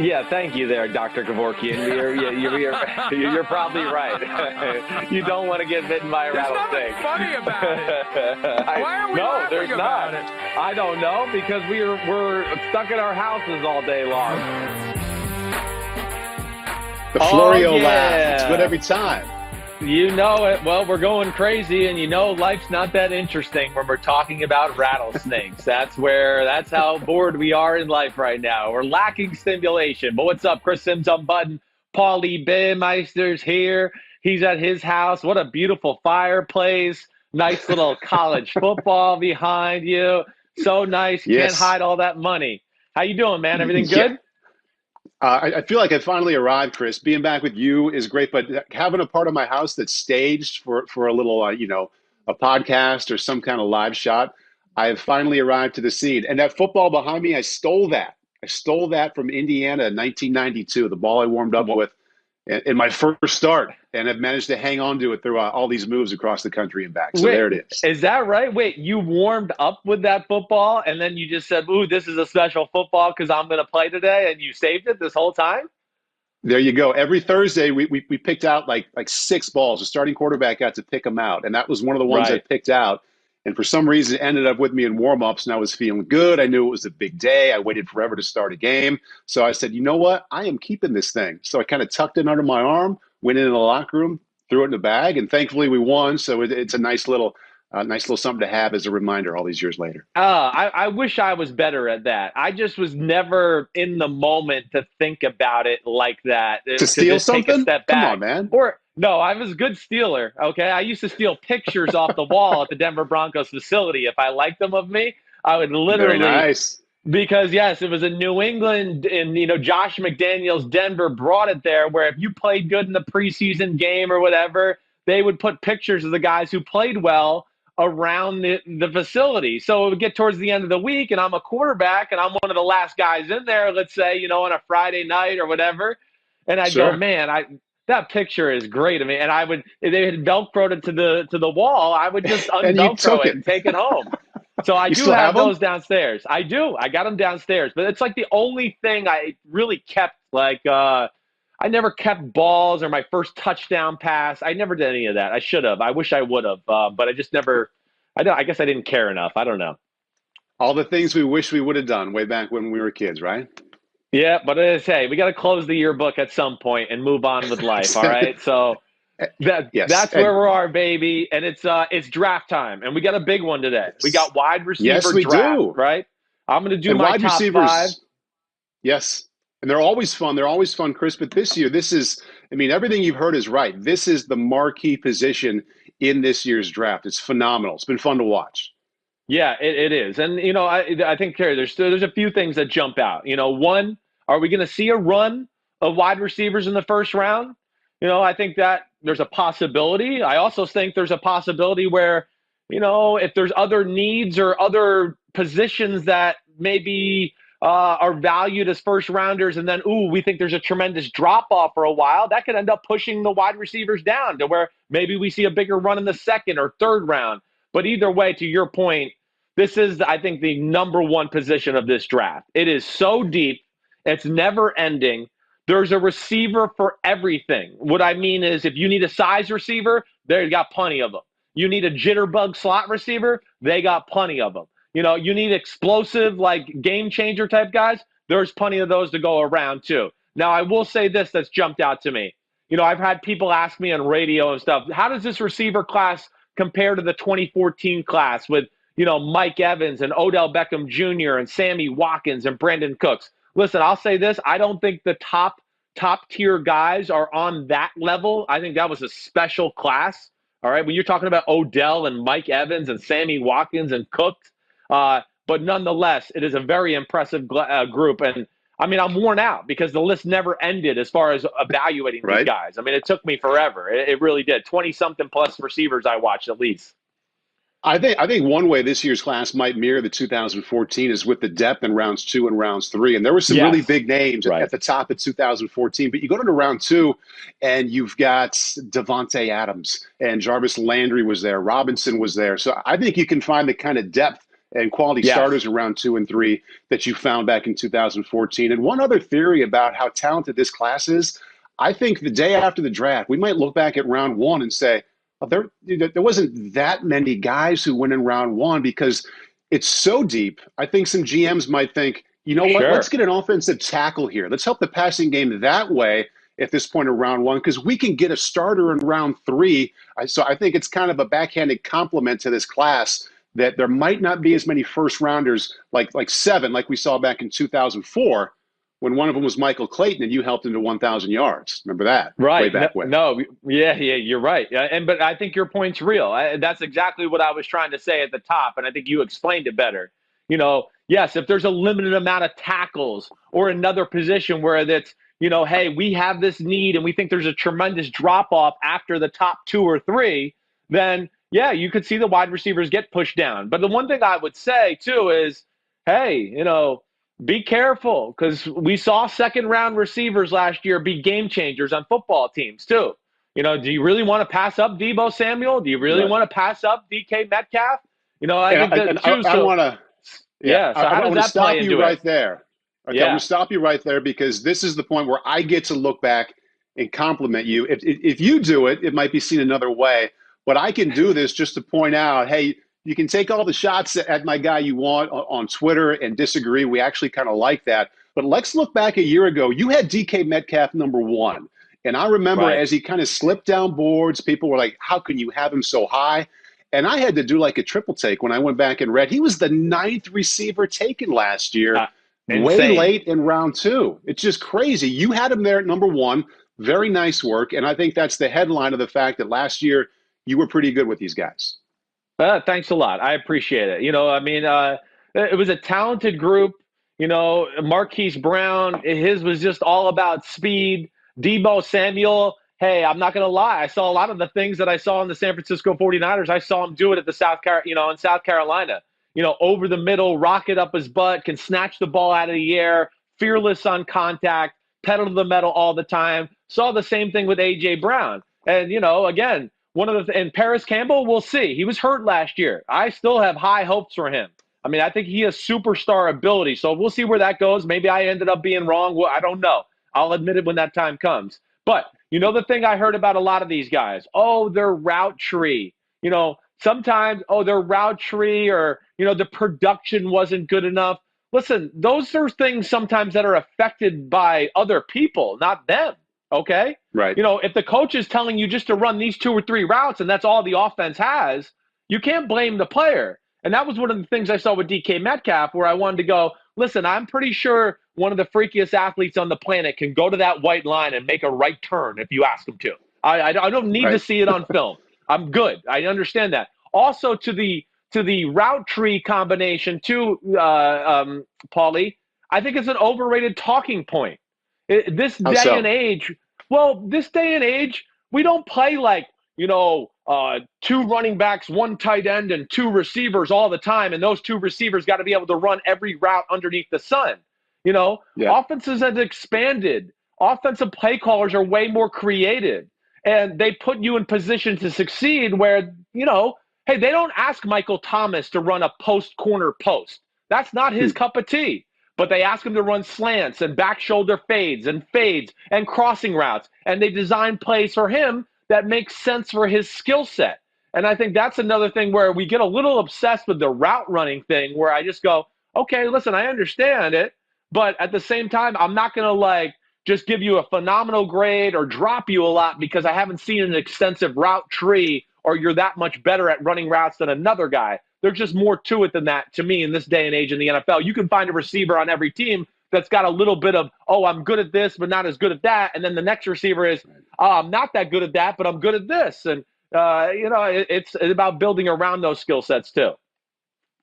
Yeah, thank you there, Dr. Kevorkian. You're probably right. You don't want to get bitten by a There's rattlesnake. nothing funny about it. Why are we no, laughing there's about not. it? I don't know, because we're stuck in our houses all day long. The Florio yeah. laugh. It's good every time. You know it. Well, we're going crazy, and you know life's not that interesting when we're talking about rattlesnakes. That's how bored we are in life right now. We're lacking stimulation. But what's up, Chris Simms Unbuttoned? Paulie Baymeister's here. He's at his house. What a beautiful fireplace. Nice little college football behind you. So nice. You Yes. can't hide all that money. How you doing, man? Everything good? Yeah. I feel like I finally arrived, Chris. Being back with you is great, but having a part of my house that's staged for a little, a podcast or some kind of live shot, I have finally arrived to the scene. And that football behind me, I stole that. I stole that from Indiana in 1992, the ball I warmed up with in my first start, and have managed to hang on to it through all these moves across the country and back. So there it is. Is that right? Wait, you warmed up with that football, and then you just said, ooh, this is a special football because I'm going to play today, and you saved it this whole time? There you go. Every Thursday, we picked out like 6 balls. The starting quarterback got to pick them out, and that was one of the ones I picked out. And for some reason, it ended up with me in warm-ups, and I was feeling good. I knew it was a big day. I waited forever to start a game. So I said, you know what? I am keeping this thing. So I kind of tucked it under my arm, went into the locker room, threw it in the bag, and thankfully we won. So it's a nice little something to have as a reminder all these years later. I wish I was better at that. I just was never in the moment to think about it like that. To steal something? Take a step back. Come on, man. No, I was a good stealer, okay? I used to steal pictures off the wall at the Denver Broncos facility. If I liked them of me, I would literally – Very nice. Because, yes, it was in New England, and, Josh McDaniels, Denver brought it there, where if you played good in the preseason game or whatever, they would put pictures of the guys who played well around the facility. So it would get towards the end of the week, and I'm a quarterback, and I'm one of the last guys in there, let's say, on a Friday night or whatever. And I'd go, man, that picture is great. I mean, and if they had Velcroed it to the wall, I would just unvelcro it and take it home. So I do have those downstairs. I do. I got them downstairs. But it's like the only thing I really kept, I never kept balls or my first touchdown pass. I never did any of that. I should have. I wish I would have. But I just never – I guess I didn't care enough. I don't know. All the things we wish we would have done way back when we were kids, right? Yeah, but hey, we got to close the yearbook at some point and move on with life, all right? So that's where we are, baby. And it's draft time, and we got a big one today. We got wide receiver draft, right? I'm going to do my top 5. Yes. And they're always fun. They're always fun, Chris. But this year, everything you've heard is right. This is the marquee position in this year's draft. It's phenomenal. It's been fun to watch. Yeah, it is. And, I think, Terry, there's a few things that jump out. One, are we going to see a run of wide receivers in the first round? I think that there's a possibility. I also think there's a possibility where, if there's other needs or other positions that maybe are valued as first rounders, and then, we think there's a tremendous drop off for a while, that could end up pushing the wide receivers down to where maybe we see a bigger run in the second or third round. But either way, to your point, this is, I think, the number one position of this draft. It is so deep. It's never ending. There's a receiver for everything. What I mean is, if you need a size receiver, they've got plenty of them. You need a jitterbug slot receiver, they got plenty of them. You need explosive, game changer type guys, there's plenty of those to go around too. Now, I will say this that's jumped out to me. I've had people ask me on radio and stuff, how does this receiver class compare to the 2014 class with, Mike Evans and Odell Beckham Jr. and Sammy Watkins and Brandon Cooks? Listen, I'll say this. I don't think the top tier guys are on that level. I think that was a special class. All right. When you're talking about Odell and Mike Evans and Sammy Watkins and Cooks, but nonetheless, it is a very impressive group. And I mean, I'm worn out because the list never ended as far as evaluating these guys. I mean, it took me forever. It really did. 20-something plus receivers I watched at least. I think one way this year's class might mirror the 2014 is with the depth in rounds 2 and rounds 3. And there were some really big names at the top of 2014. But you go to round 2, and you've got Devontae Adams and Jarvis Landry was there. Robinson was there. So I think you can find the kind of depth and quality Yes. starters in round 2 and 3 that you found back in 2014. And one other theory about how talented this class is, I think the day after the draft, we might look back at round 1 and say, oh, there wasn't that many guys who went in round 1 because it's so deep. I think some GMs might think, you know what, let's get an offensive tackle here. Let's help the passing game that way at this point in round 1, because we can get a starter in round 3. So I think it's kind of a backhanded compliment to this class that there might not be as many first rounders like 7, like we saw back in 2004, when one of them was Michael Clayton and you helped him to 1,000 yards. Remember that? Right. Way back when. Yeah, you're right. But I think your point's real. That's exactly what I was trying to say at the top, and I think you explained it better. Yes, if there's a limited amount of tackles or another position where that's, hey, we have this need and we think there's a tremendous drop-off after the top 2 or 3, then, yeah, you could see the wide receivers get pushed down. But the one thing I would say, too, is, hey, be careful, because we saw second-round receivers last year be game changers on football teams, too. Do you really want to pass up Deebo Samuel? Do you really want to pass up DK Metcalf? I think that, too. I want to – yeah, so how does that play into it? Right there. Okay, I'm going to stop you right there, because this is the point where I get to look back and compliment you. If you do it, it might be seen another way. But I can do this just to point out, hey, you can take all the shots at my guy you want on Twitter and disagree. We actually kind of like that. But let's look back a year ago. You had DK Metcalf number 1. And I remember as he kind of slipped down boards, people were like, how can you have him so high? And I had to do like a triple take when I went back and read. He was the 9th receiver taken last year, way late in round 2. It's just crazy. You had him there at number 1. Very nice work. And I think that's the headline of the fact that last year you were pretty good with these guys. Thanks a lot. I appreciate it. It was a talented group. Marquise Brown, his was just all about speed. Deebo Samuel, hey, I'm not going to lie. I saw a lot of the things that I saw in the San Francisco 49ers. I saw him do it at the in South Carolina. Over the middle, rocket up his butt, can snatch the ball out of the air, fearless on contact, pedal to the metal all the time. Saw the same thing with A.J. Brown. And, again, and Paris Campbell, we'll see. He was hurt last year. I still have high hopes for him. I mean, I think he has superstar ability. So we'll see where that goes. Maybe I ended up being wrong. Well, I don't know. I'll admit it when that time comes. But, the thing I heard about a lot of these guys, their route tree. Sometimes, their route tree or, the production wasn't good enough. Listen, those are things sometimes that are affected by other people, not them. Okay? Right. If the coach is telling you just to run these 2 or 3 routes and that's all the offense has, you can't blame the player. And that was one of the things I saw with DK Metcalf, where I wanted to go, listen, I'm pretty sure one of the freakiest athletes on the planet can go to that white line and make a right turn if you ask him to. I don't need to see it on film. I'm good. I understand that. Also, to the route tree combination, too, Paulie, I think it's an overrated talking point. This day and age, we don't play like, 2 running backs, 1 tight end, and 2 receivers all the time. And those 2 receivers got to be able to run every route underneath the sun. Offenses have expanded. Offensive play callers are way more creative. And they put you in position to succeed where, hey, they don't ask Michael Thomas to run a corner post. That's not his cup of tea. But they ask him to run slants and back shoulder fades and crossing routes. And they design plays for him that makes sense for his skill set. And I think that's another thing where we get a little obsessed with the route running thing, where I just go, okay, listen, I understand it. But at the same time, I'm not going to just give you a phenomenal grade or drop you a lot because I haven't seen an extensive route tree or you're that much better at running routes than another guy. There's just more to it than that to me in this day and age in the NFL. You can find a receiver on every team that's got a little bit of, I'm good at this, but not as good at that. And then the next receiver is, I'm not that good at that, but I'm good at this. And, it's about building around those skill sets too.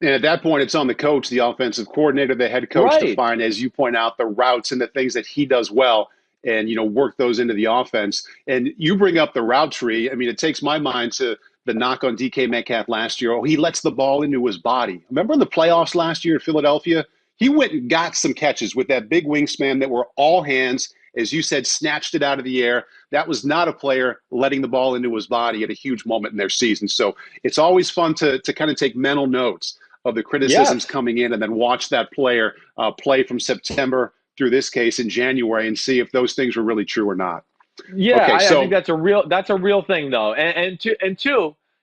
And at that point, it's on the coach, the offensive coordinator, the head coach to find, as you point out, the routes and the things that he does well and, work those into the offense. And you bring up the route tree. I mean, it takes my mind to the knock on DK Metcalf last year. He lets the ball into his body. Remember in the playoffs last year in Philadelphia? He went and got some catches with that big wingspan that were all hands, as you said, snatched it out of the air. That was not a player letting the ball into his body at a huge moment in their season. So it's always fun to kind of take mental notes of the criticisms Yes. coming in, and then watch that player play from September through this case in January and see if those things were really true or not. Yeah, Okay, I think so that's a real thing though. And two,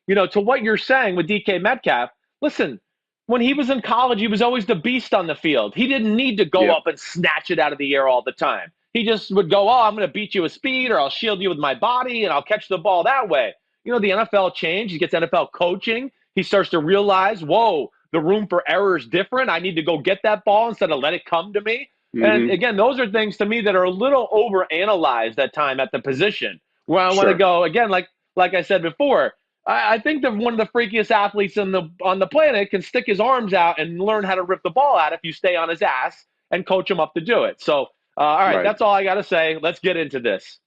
to what you're saying with DK Metcalf, listen, when he was in college, he was always the beast on the field. He didn't need to go yeah, up and snatch it out of the air all the time. He just would go, "Oh, I'm going to beat you with speed, or I'll shield you with my body, and I'll catch the ball that way." The NFL changed. He gets NFL coaching. He starts to realize, whoa, the room for error is different. I need to go get that ball instead of let it come to me. And mm-hmm, again, those are things to me that are a little overanalyzed at time at the position. Where I want to sure. go again, like I said before, I think that one of the freakiest athletes on the planet can stick his arms out and learn how to rip the ball out if you stay on his ass and coach him up to do it. So, all right, Right. that's all I got to say. Let's get into this.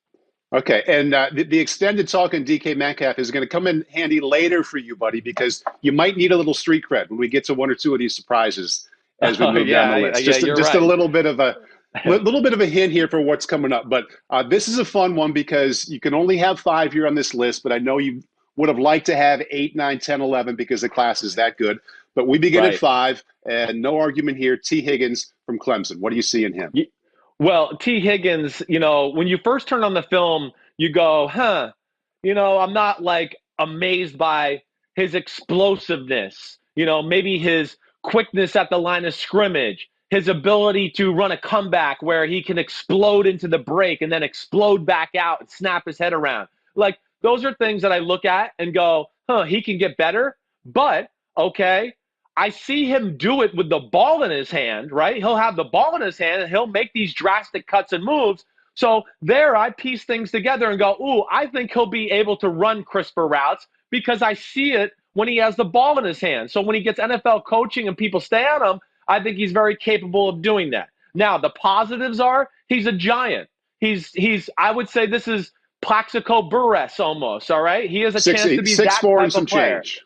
Okay, and the extended talk on DK Metcalf is going to come in handy later for you, buddy, because you might need a little street cred when we get to one or two of these surprises as we Oh, move down the yeah, list. yeah, you're Just a right. little bit of a hint here for what's coming up. But this is a fun one because you can only have 5 here on this list, but I know you would have liked to have 8, 9, 10, 11 because the class is that good. But we begin at Right. 5, and no argument here. T. Higgins from Clemson. What do you see in him? Well, T. Higgins, when you first turn on the film, you go, huh, I'm not like amazed by his explosiveness, maybe his quickness at the line of scrimmage, his ability to run a comeback where he can explode into the break and then explode back out and snap his head around. Like, those are things that I look at and go, huh, he can get better. But, okay, I see him do it with the ball in his hand, right? He'll have the ball in his hand and he'll make these drastic cuts and moves. So there I piece things together and go, ooh, I think he'll be able to run crisper routes because I see it when he has the ball in his hand. So when he gets NFL coaching and people stay on him, I think he's very capable of doing that. Now, the positives are he's a giant. He's I would say this is Plaxico Burress almost, all right? He has a chance to be Six that four and type some of player. change.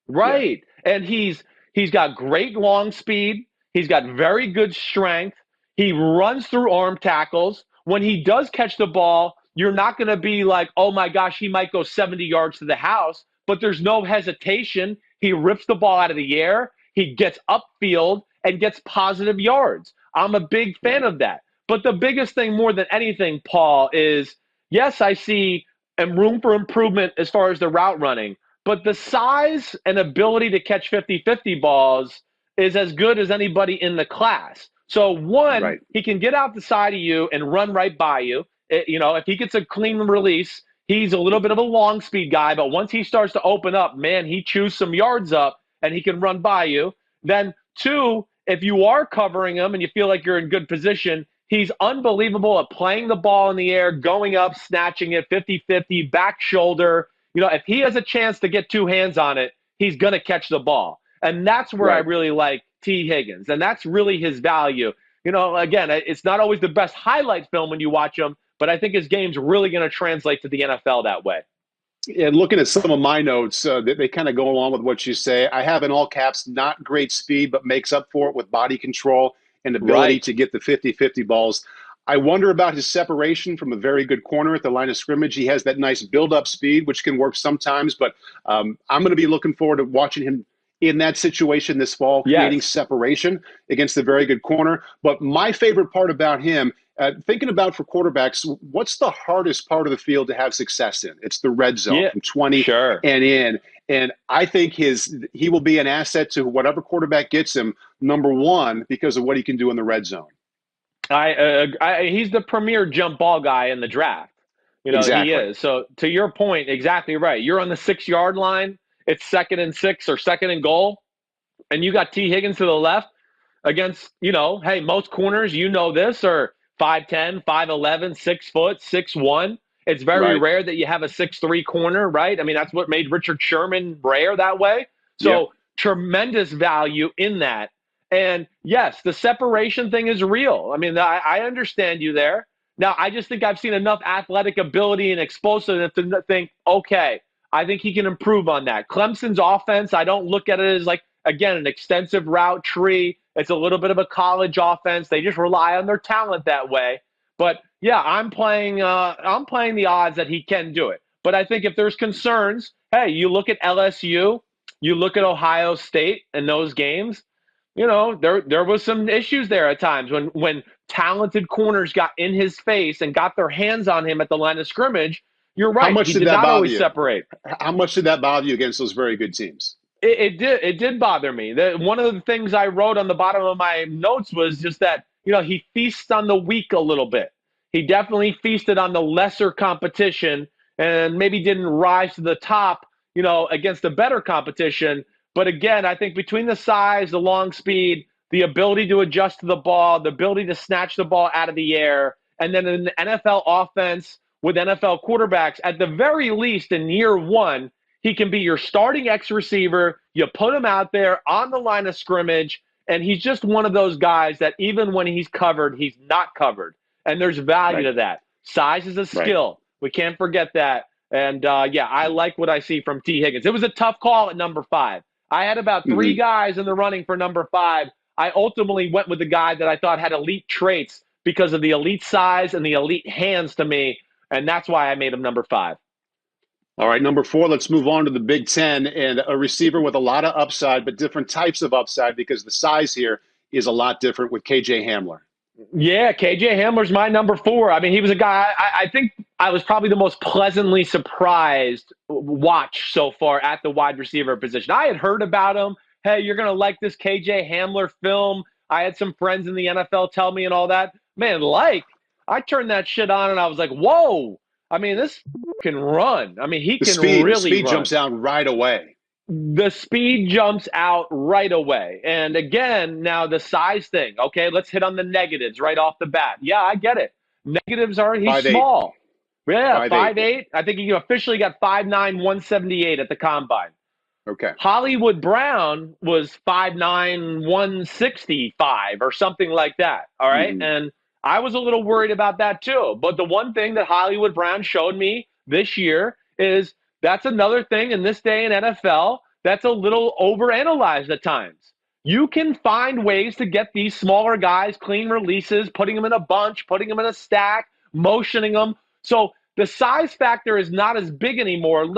Yeah. Right. And he's got great long speed. He's got very good strength. He runs through arm tackles. When he does catch the ball, you're not going to be like, oh my gosh, he might go 70 yards to the house, but there's no hesitation. He rips the ball out of the air. He gets upfield and gets positive yards. I'm a big fan of that. But the biggest thing more than anything, Paul, is yes, I see room for improvement as far as the route running, but the size and ability to catch 50-50 balls is as good as anybody in the class. So one, Right. he can get out the side of you and run right by you. If he gets a clean release, he's a little bit of a long speed guy, but once he starts to open up, man, he chews some yards up and he can run by you. Then two, if you are covering him and you feel like you're in good position, he's unbelievable at playing the ball in the air, going up, snatching it 50-50, back shoulder. If he has a chance to get two hands on it, he's going to catch the ball. And that's where I Right. really like T. Higgins. And that's really his value. Again, it's not always the best highlight film when you watch him, but I think his game's really going to translate to the NFL that way. And looking at some of my notes, they kind of go along with what you say. I have in all caps, not great speed, but makes up for it with body control and ability Right. to get the 50-50 balls. I wonder about his separation from a very good corner at the line of scrimmage. He has that nice build-up speed, which can work sometimes, but I'm going to be looking forward to watching him in that situation this fall, creating Yes. separation against a very good corner. But my favorite part about him, thinking about for quarterbacks, what's the hardest part of the field to have success in? It's the red zone Yeah. from 20 Sure. and in. And I think he will be an asset to whatever quarterback gets him, number one, because of what he can do in the red zone. He's the premier jump ball guy in the draft. He Exactly. is. So to your point, exactly right. You're on the 6-yard line. It's 2nd and 6 or 2nd and goal, and you got T. Higgins to the left against, hey, most corners, this, are 5'10", 5'11", 6 foot, 6'1". It's very Right. rare that you have a 6'3" corner, right? I mean, that's what made Richard Sherman rare that way. So Yep. tremendous value in that. And yes, the separation thing is real. I mean, I understand you there. Now, I just think I've seen enough athletic ability and explosiveness to think, okay, I think he can improve on that. Clemson's offense, I don't look at it as like, again, an extensive route tree. It's a little bit of a college offense. They just rely on their talent that way. But yeah, I'm playing the odds that he can do it. But I think if there's concerns, hey, you look at LSU, you look at Ohio State and those games, there was some issues there at times when talented corners got in his face and got their hands on him at the line of scrimmage. You're right. How much He did did that not bother always you? separate. How much did that bother you against those very good teams? It did bother me. One of the things I wrote on the bottom of my notes was just that, he feasts on the weak a little bit. He definitely feasted on the lesser competition and maybe didn't rise to the top, against the better competition. But again, I think between the size, the long speed, the ability to adjust to the ball, the ability to snatch the ball out of the air, and then in the NFL offense with NFL quarterbacks, at the very least in year one, he can be your starting X receiver. You put him out there on the line of scrimmage, and he's just one of those guys that even when he's covered, he's not covered. And there's value to that. Size is a skill. We can't forget that. And, I like what I see from T. Higgins. It was a tough call at number 5. I had about 3 guys in the running for number 5. I ultimately went with the guy that I thought had elite traits because of the elite size and the elite hands to me, and that's why I made him number 5. All right, number 4, let's move on to the Big Ten, and a receiver with a lot of upside, but different types of upside because the size here is a lot different with KJ Hamler. Yeah, KJ Hamler's my number 4. I mean, he was a guy I think I was probably the most pleasantly surprised watch so far at the wide receiver position. I had heard about him. Hey, you're going to like this KJ Hamler film. I had some friends in the NFL tell me and all that. Man, I turned that shit on and I was like, whoa. I mean, this can run. I mean, he can really run. Speed jumps out right away. The speed jumps out right away. And again, now the size thing. Okay, let's hit on the negatives right off the bat. Yeah, I get it. Negatives are he's 5'8". Small. Yeah, 5'8". I think he officially got 5'9", 178 at the combine. Okay. Hollywood Brown was 5'9", 165 or something like that. All right. And I was a little worried about that too. But the one thing that Hollywood Brown showed me this year is that's another thing in this day in NFL that's a little overanalyzed at times. You can find ways to get these smaller guys clean releases, putting them in a bunch, putting them in a stack, motioning them. So the size factor is not as big anymore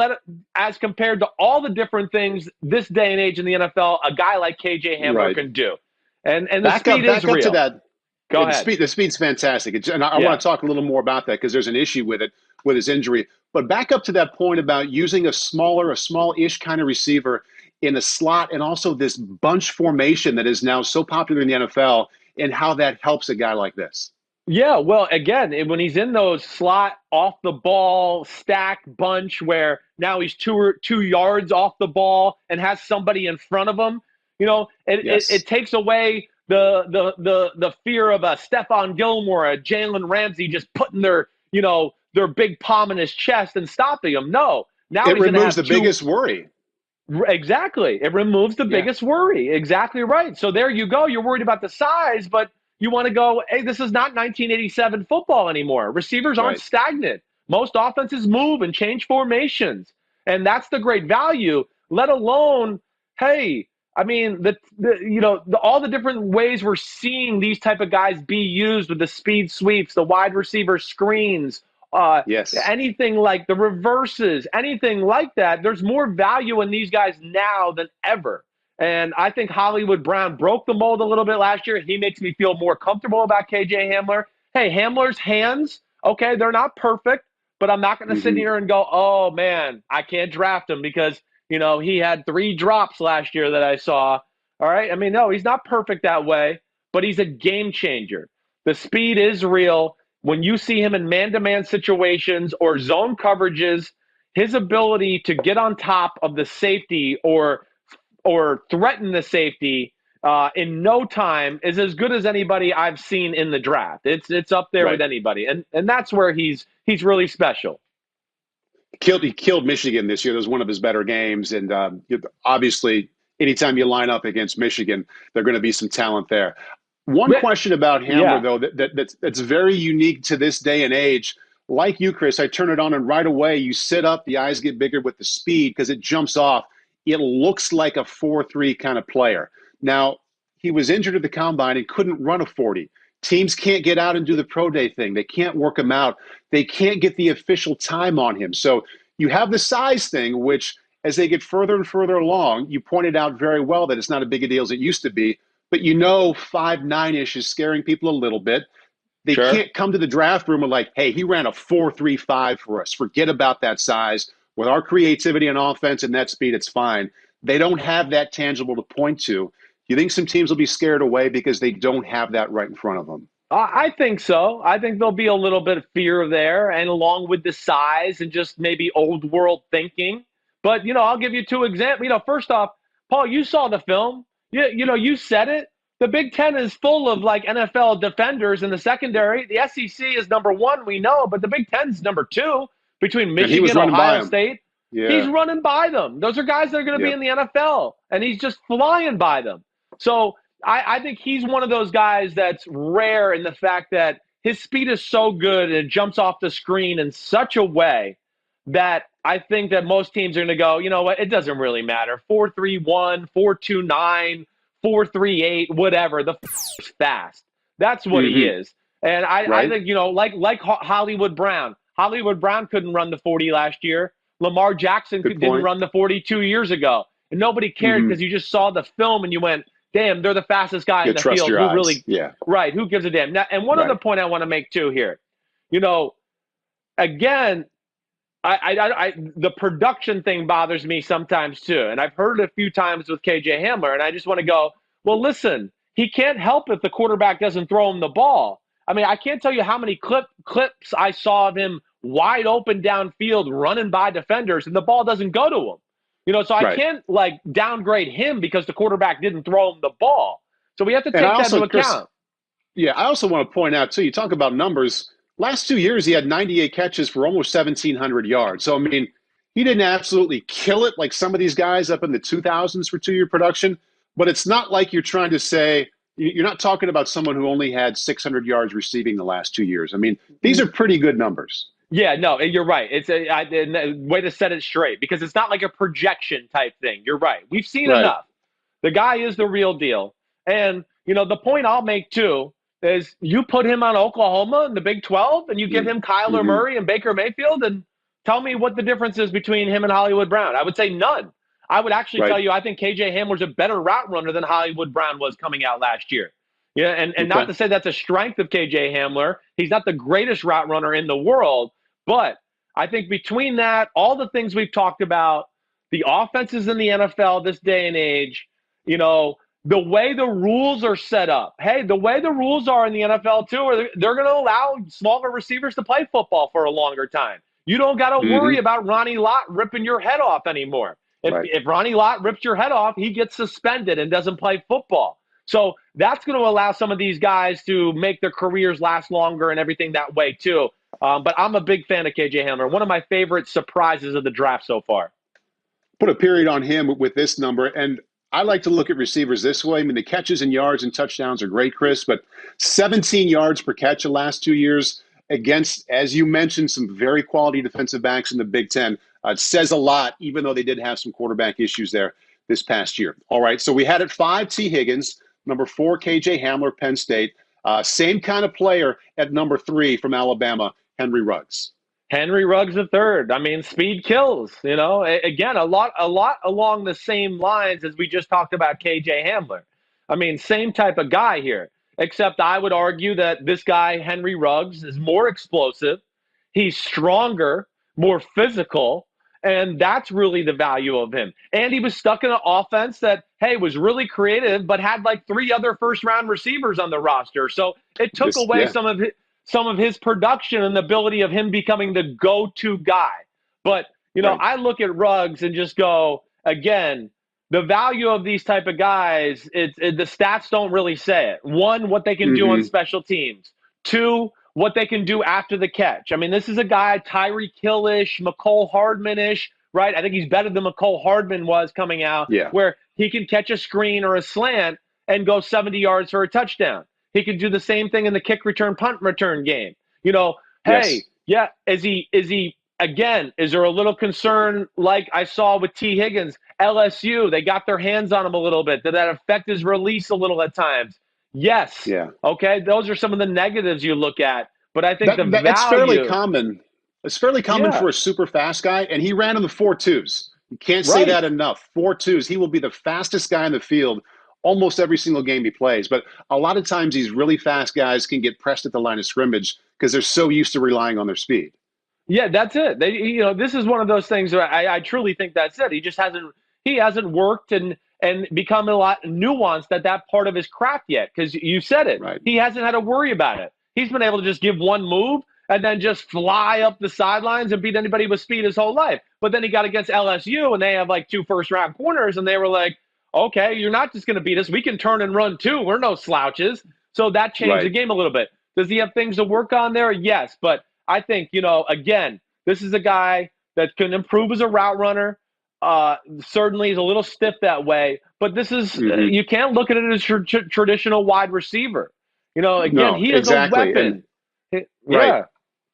as compared to all the different things this day and age in the NFL a guy like KJ Hamler can do. And the speed is real. To that. Go ahead. The speed's fantastic. And I want to talk a little more about that because there's an issue with it, with his injury. But back up to that point about using a small-ish kind of receiver in a slot and also this bunch formation that is now so popular in the NFL and how that helps a guy like this. Yeah, well, again, when he's in those slot, off-the-ball, stack bunch where now he's 2 yards off the ball and has somebody in front of him, it takes away the fear of a Stephon Gilmore, a Jalen Ramsey just putting their big palm in his chest and stopping him. No. Now it removes the biggest worry. Exactly. It removes the biggest worry. Exactly right. So there you go. You're worried about the size, but you want to go, hey, this is not 1987 football anymore. Receivers aren't stagnant. Most offenses move and change formations. And that's the great value, let alone, hey, I mean, all the different ways we're seeing these type of guys be used with the speed sweeps, the wide receiver screens, anything like the reverses, anything like that. There's more value in these guys now than ever. And I think Hollywood Brown broke the mold a little bit last year. He makes me feel more comfortable about KJ Hamler. Hey, Hamler's hands, okay, they're not perfect, but I'm not going to sit here and go, oh, man, I can't draft him because – he had 3 drops last year that I saw. All right. I mean, no, he's not perfect that way, but he's a game changer. The speed is real. When you see him in man-to-man situations or zone coverages, his ability to get on top of the safety or threaten the safety in no time is as good as anybody I've seen in the draft. It's up there with anybody. And that's where he's really special. He killed Michigan this year. That was one of his better games. And obviously, anytime you line up against Michigan, there are going to be some talent there. One question about Hamler, though, that's very unique to this day and age. Like you, Chris, I turn it on and right away you sit up, the eyes get bigger with the speed because it jumps off. It looks like a 4.3 kind of player. Now, he was injured at the combine and couldn't run a 40. Teams can't get out and do the pro day thing. They can't work him out. They can't get the official time on him. So you have the size thing, which as they get further and further along, you pointed out very well that it's not as big a deal as it used to be, but 5'9" is scaring people a little bit. They can't come to the draft room and like, hey, he ran a 4.35 for us. Forget about that size. With our creativity on offense and net speed, it's fine. They don't have that tangible to point to. You think some teams will be scared away because they don't have that right in front of them? I think so. I think there'll be a little bit of fear there, and along with the size and just maybe old world thinking. But, I'll give you 2 examples. First off, Paul, you saw the film. You said it. The Big Ten is full of like NFL defenders in the secondary. The SEC is number 1, we know, but the Big Ten's number 2 between Michigan, Ohio State. Yeah. He's running by them. Those are guys that are going to be in the NFL, and he's just flying by them. So I think he's one of those guys that's rare in the fact that his speed is so good and it jumps off the screen in such a way that I think that most teams are going to go, you know what, it doesn't really matter. 4.31, 4.29, 4.38, whatever. The fast. That's what he is. And I think, like Hollywood Brown. Hollywood Brown couldn't run the 40 last year. Lamar Jackson didn't run the 40 2 years ago. And nobody cared because you just saw the film and you went, damn, they're the fastest guy in the field. Who really, right? Who gives a damn? Now, and one other point I want to make too here, again, the production thing bothers me sometimes too, and I've heard it a few times with KJ Hamler, and I just want to go, well, listen, he can't help if the quarterback doesn't throw him the ball. I mean, I can't tell you how many clips I saw of him wide open downfield running by defenders, and the ball doesn't go to him. So I can't downgrade him because the quarterback didn't throw him the ball. So we have to take that into account. I also want to point out too, you talk about numbers. Last 2 years, he had 98 catches for almost 1,700 yards. So, I mean, he didn't absolutely kill it like some of these guys up in the 2000s for 2-year production, but it's not like you're trying to say – you're not talking about someone who only had 600 yards receiving the last 2 years. I mean, these are pretty good numbers. Yeah, no, you're right. It's a way to set it straight because it's not like a projection type thing. You're right. We've seen enough. The guy is the real deal. And, the point I'll make too is you put him on Oklahoma in the Big 12 and you give him Kyler Murray and Baker Mayfield and tell me what the difference is between him and Hollywood Brown. I would say none. I would actually tell you I think KJ Hamler's a better route runner than Hollywood Brown was coming out last year. Yeah, and not to say that's a strength of KJ Hamler. He's not the greatest route runner in the world, but I think between that, all the things we've talked about, the offenses in the NFL this day and age, the way the rules are set up. Hey, the way the rules are in the NFL too, they're going to allow smaller receivers to play football for a longer time. You don't got to worry about Ronnie Lott ripping your head off anymore. If Ronnie Lott rips your head off, he gets suspended and doesn't play football. So that's going to allow some of these guys to make their careers last longer and everything that way too. But I'm a big fan of KJ Hamler. One of my favorite surprises of the draft so far. Put a period on him with this number. And I like to look at receivers this way. I mean, the catches and yards and touchdowns are great, Chris, but 17 yards per catch the last 2 years against, as you mentioned, some very quality defensive backs in the Big Ten. It says a lot, even though they did have some quarterback issues there this past year. All right, so we had at 5, T. Higgins, number 4, KJ Hamler, Penn State. Same kind of player at number 3 from Alabama, Henry Ruggs. Henry Ruggs III. I mean, speed kills, Again, a lot along the same lines as we just talked about KJ Hamler. I mean, same type of guy here, except I would argue that this guy, Henry Ruggs, is more explosive. He's stronger, more physical, and that's really the value of him. And he was stuck in an offense that, hey, was really creative, but had like 3 other first-round receivers on the roster. So it took away some of his production and the ability of him becoming the go-to guy. But, I look at Ruggs and just go, again, the value of these type of guys, the stats don't really say it. 1, what they can do on special teams. 2, what they can do after the catch. I mean, this is a guy, Tyreek Hill-ish, McCole Hardman-ish, right? I think he's better than McCole Hardman was coming out, where he can catch a screen or a slant and go 70 yards for a touchdown. He can do the same thing in the kick return, punt return game. Is he, again, is there a little concern like I saw with T. Higgins, LSU, they got their hands on him a little bit. Did that affect his release a little at times? Yes. Yeah. Okay. Those are some of the negatives you look at, but I think that's fairly common. It's fairly common for a super fast guy, and he ran in the 4.2s. You can't say Right. that enough. 4.2s. He will be the fastest guy in the field almost every single game he plays. But a lot of times these really fast guys can get pressed at the line of scrimmage because they're so used to relying on their speed. Yeah, that's it. This is one of those things where I truly think that's it. He hasn't worked and become a lot nuanced at that part of his craft yet. Because you said it, Right. he hasn't had to worry about it. He's been able to just give one move and then just fly up the sidelines and beat anybody with speed his whole life. But then he got against LSU and they have like 2 first-round corners and they were like, okay, you're not just going to beat us. We can turn and run too. We're no slouches. So that changed the game a little bit. Does he have things to work on there? Yes, but I think, again, this is a guy that can improve as a route runner. Certainly he's a little stiff that way, but this is you can't look at it as traditional wide receiver. Again, No, he is a exactly. weapon. Right. Yeah.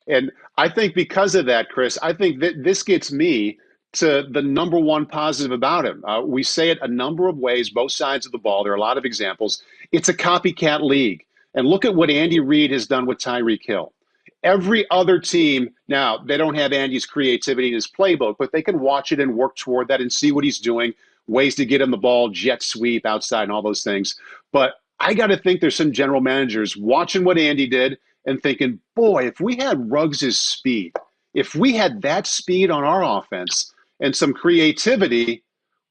And I think because of that, Chris, I think that this gets me to the number one positive about him. We say it a number of ways, both sides of the ball. There are a lot of examples. It's a copycat league. And look at what Andy Reid has done with Tyreek Hill. Every other team, now, they don't have Andy's creativity in his playbook, but they can watch it and work toward that and see what he's doing, ways to get him the ball, jet sweep outside and all those things. But I got to think there's some general managers watching what Andy did and thinking, boy, if we had Ruggs' speed, if we had that speed on our offense and some creativity,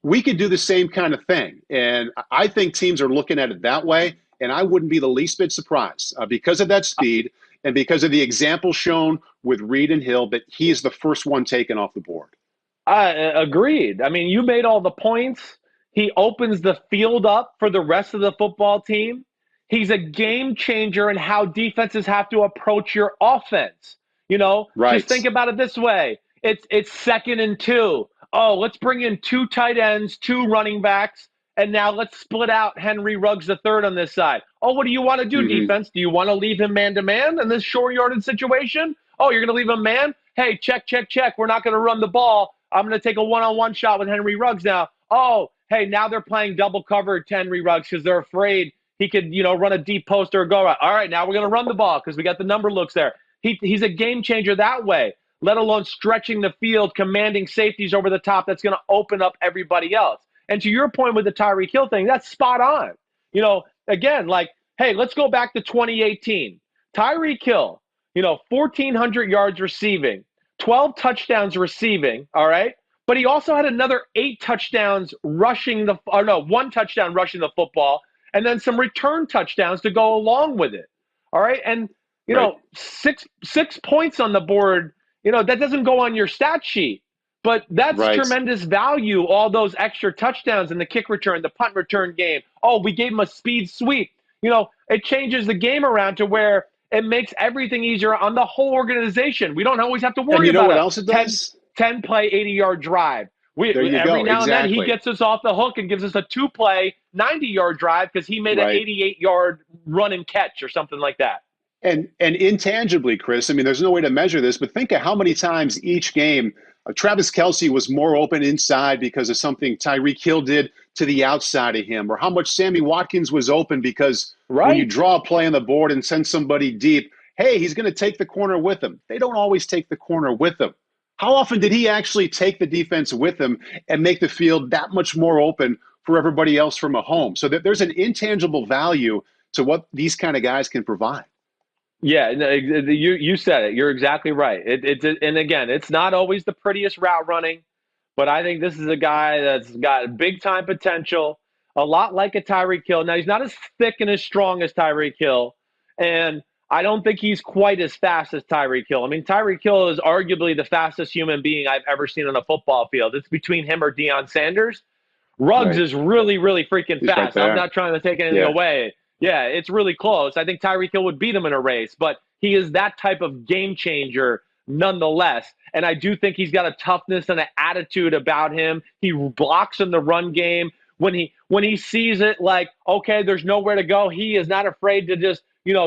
we could do the same kind of thing. And I think teams are looking at it that way, and I wouldn't be the least bit surprised because of that speed and because of the example shown with Reid and Hill that he is the first one taken off the board. Agreed. I mean, you made all the points. He opens the field up for the rest of the football team. He's a game changer in how defenses have to approach your offense. Right. Just think about it this way. It's 2nd and 2. Oh, let's bring in 2 tight ends, 2 running backs, and now let's split out Henry Ruggs the third on this side. Oh, what do you want to do, defense? Do you want to leave him man-to-man in this short-yarded situation? Oh, you're going to leave him man? Hey, check. We're not going to run the ball. I'm going to take a one-on-one shot with Henry Ruggs now. Oh, hey, now they're playing double cover to Henry Ruggs because they're afraid he could, run a deep post or a go route. All right, now we're going to run the ball because we got the number looks there. He's a game changer that way, let alone stretching the field, commanding safeties over the top. That's going to open up everybody else. And to your point with the Tyreek Hill thing, that's spot on. Again, like, hey, let's go back to 2018. Tyreek Hill, 1,400 yards receiving, 12 touchdowns receiving, all right? But he also had another 8 touchdowns rushing 1 touchdown rushing the football, and then some return touchdowns to go along with it. All right. And, 6 points on the board, that doesn't go on your stat sheet, but that's tremendous value. All those extra touchdowns in the kick return, the punt return game. Oh, we gave him a speed sweep. It changes the game around to where it makes everything easier on the whole organization. We don't always have to worry and you know about what else it does? 10 play, 80-yard drive. Every now and then he gets us off the hook and gives us a 2-play, 90-yard drive because he made an 88-yard run and catch or something like that. And intangibly, Chris, I mean, there's no way to measure this, but think of how many times each game Travis Kelce was more open inside because of something Tyreek Hill did to the outside of him, or how much Sammy Watkins was open because when you draw a play on the board and send somebody deep, hey, he's going to take the corner with him. They don't always take the corner with him. How often did he actually take the defense with him and make the field that much more open for everybody else from a home? So that there's an intangible value to what these kind of guys can provide. Yeah, you said it. You're exactly right. And again, it's not always the prettiest route running, but I think this is a guy that's got big time potential, a lot like a Tyreek Hill. Now, he's not as thick and as strong as Tyreek Hill, and I don't think he's quite as fast as Tyreek Hill. I mean, Tyreek Hill is arguably the fastest human being I've ever seen on a football field. It's between him or Deion Sanders. Ruggs is really, really freaking fast. I'm not trying to take anything away. Yeah, it's really close. I think Tyreek Hill would beat him in a race, but he is that type of game changer nonetheless. And I do think he's got a toughness and an attitude about him. He blocks in the run game. When he sees it like, okay, there's nowhere to go, he is not afraid to just,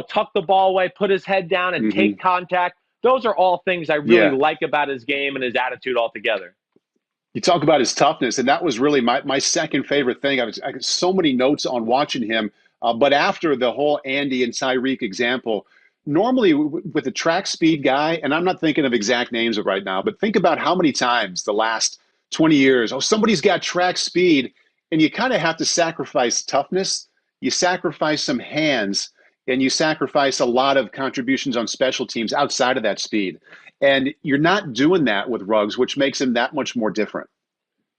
tuck the ball away, put his head down and take contact. Those are all things I really like about his game and his attitude altogether. You talk about his toughness, and that was really my second favorite thing. I got so many notes on watching him. But after the whole Andy and Tyreek example, normally with a track speed guy, and I'm not thinking of exact names right now, but think about how many times the last 20 years. Oh, somebody's got track speed, and you kind of have to sacrifice toughness. You sacrifice some hands, and you sacrifice a lot of contributions on special teams outside of that speed. And you're not doing that with Ruggs, which makes him that much more different.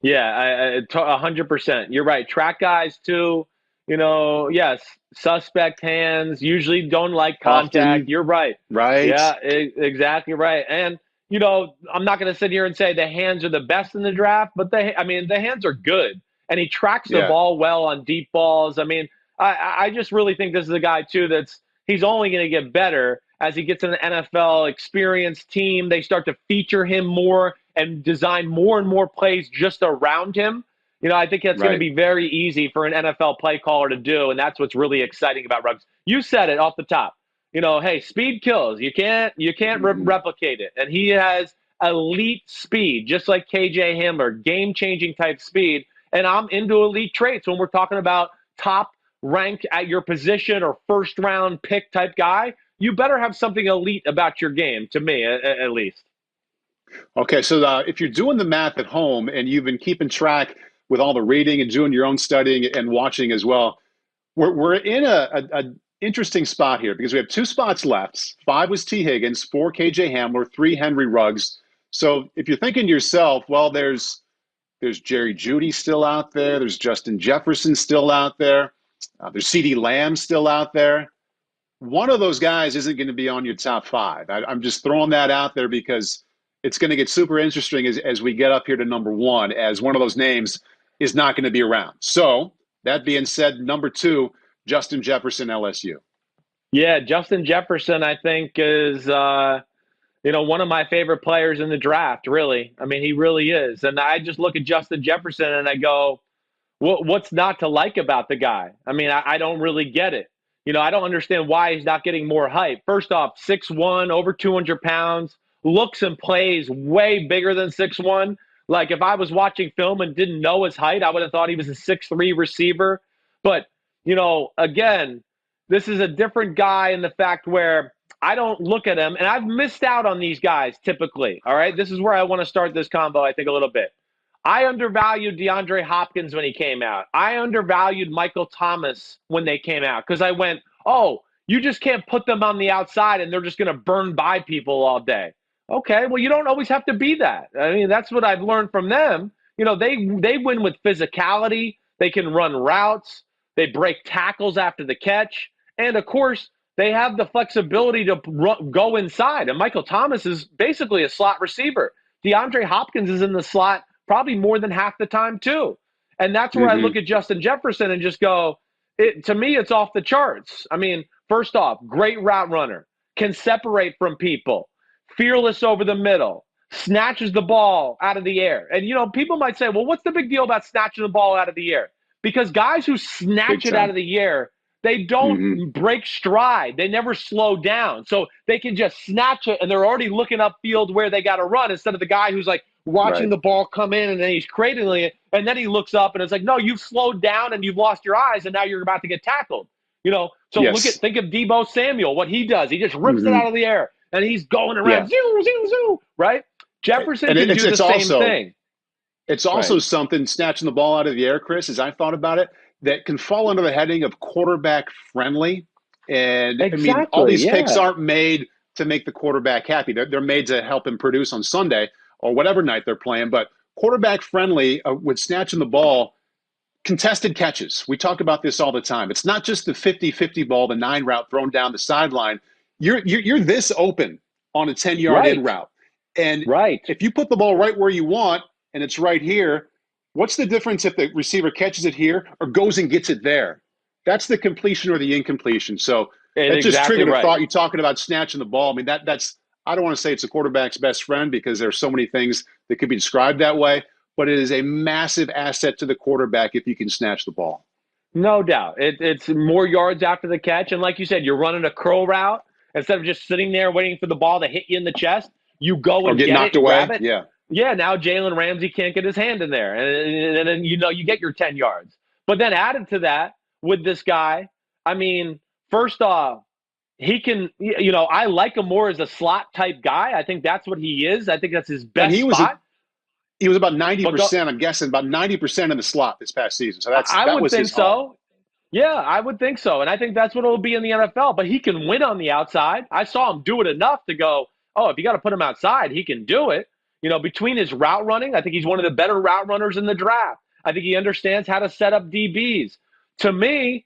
Yeah, 100%. You're right. Track guys too, yes, suspect hands, usually don't like contact. Often, You're right. right? Yeah, exactly right. And, I'm not going to sit here and say the hands are the best in the draft, but the hands are good. And he tracks the Yeah. ball well on deep balls. I just really think this is a guy too he's only going to get better as he gets in an NFL experienced team. They start to feature him more and design more and more plays just around him. I think that's going to be very easy for an NFL play caller to do, and that's what's really exciting about Ruggs. You said it off the top. Hey, speed kills. You can't replicate it, and he has elite speed, just like KJ Hamler, game-changing type speed. And I'm into elite traits when we're talking about top rank at your position or first-round pick type guy. You better have something elite about your game, to me, at least. Okay, so if you're doing the math at home and you've been keeping track with all the reading and doing your own studying and watching as well, we're in a interesting spot here because we have 2 spots left. 5 was T. Higgins, 4 KJ Hamler, 3 Henry Ruggs. So if you're thinking to yourself, well, there's Jerry Jeudy still out there, there's Justin Jefferson still out there, there's CeeDee Lamb still out there. One of those guys isn't going to be on your top 5. I'm just throwing that out there because it's going to get super interesting as we get up here to number 1, as one of those names is not going to be around. So that being said, number 2, Justin Jefferson, LSU. Yeah, Justin Jefferson, I think, is one of my favorite players in the draft, really. He really is. And I just look at Justin Jefferson and I go, what's not to like about the guy? I don't really get it. I don't understand why he's not getting more hype. First off, 6'1", over 200 pounds, looks and plays way bigger than 6'1". Like, if I was watching film and didn't know his height, I would have thought he was a 6'3" receiver. But, again, this is a different guy in the fact where I don't look at him, and I've missed out on these guys typically, all right? This is where I want to start this combo, I think, a little bit. I undervalued DeAndre Hopkins when he came out. I undervalued Michael Thomas when they came out because I went, oh, you just can't put them on the outside and they're just going to burn by people all day. Okay, well, you don't always have to be that. That's what I've learned from them. They win with physicality. They can run routes. They break tackles after the catch. And, of course, they have the flexibility to go inside. And Michael Thomas is basically a slot receiver. DeAndre Hopkins is in the slot probably more than half the time too. And that's where I look at Justin Jefferson and just go, to me, it's off the charts. First off, great route runner, can separate from people, fearless over the middle, snatches the ball out of the air. And, people might say, well, what's the big deal about snatching the ball out of the air? Because guys who snatch it out of the air, they don't break stride. They never slow down. So they can just snatch it, and they're already looking upfield where they got to run instead of the guy who's like watching the ball come in, and then he's cradling it, and then he looks up, and it's like, no, you've slowed down, and you've lost your eyes, and now you're about to get tackled. So think of Deebo Samuel, what he does. He just rips it out of the air, and he's going around, zoo, zoo, zoo, right? Jefferson can do the same thing. It's also something, snatching the ball out of the air, Chris, as I thought about it, that can fall under the heading of quarterback friendly. And all these picks aren't made to make the quarterback happy. They're made to help him produce on Sunday or whatever night they're playing. But quarterback friendly with snatching the ball, contested catches. We talk about this all the time. It's not just the 50-50 ball, the 9 route thrown down the sideline. You're this open on a 10-yard in route. And if you put the ball right where you want and it's right here, what's the difference if the receiver catches it here or goes and gets it there? That's the completion or the incompletion. So that just triggered a thought. You're talking about snatching the ball. That's I don't want to say it's a quarterback's best friend because there's so many things that could be described that way, but it is a massive asset to the quarterback if you can snatch the ball. No doubt. It's more yards after the catch. And like you said, you're running a curl route. Instead of just sitting there waiting for the ball to hit you in the chest, you go and get knocked away. Grab it. Now Jalen Ramsey can't get his hand in there. And then, you get your 10 yards. But then added to that with this guy, first off, he can, I like him more as a slot type guy. I think that's what he is. I think that's his best spot. He was about But 90%, I'm guessing, about 90% in the slot this past season. So I that would was think his home. so. Yeah, I would think so. And I think that's what it'll be in the NFL. But he can win on the outside. I saw him do it enough to go, oh, if you got to put him outside, he can do it. Between his route running, I think he's one of the better route runners in the draft. I think he understands how to set up DBs. To me,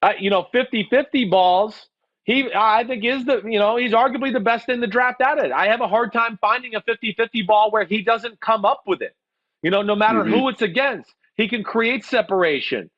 50-50 balls, I think he's arguably the best in the draft at it. I have a hard time finding a 50-50 ball where he doesn't come up with it. No matter who it's against, he can create separation.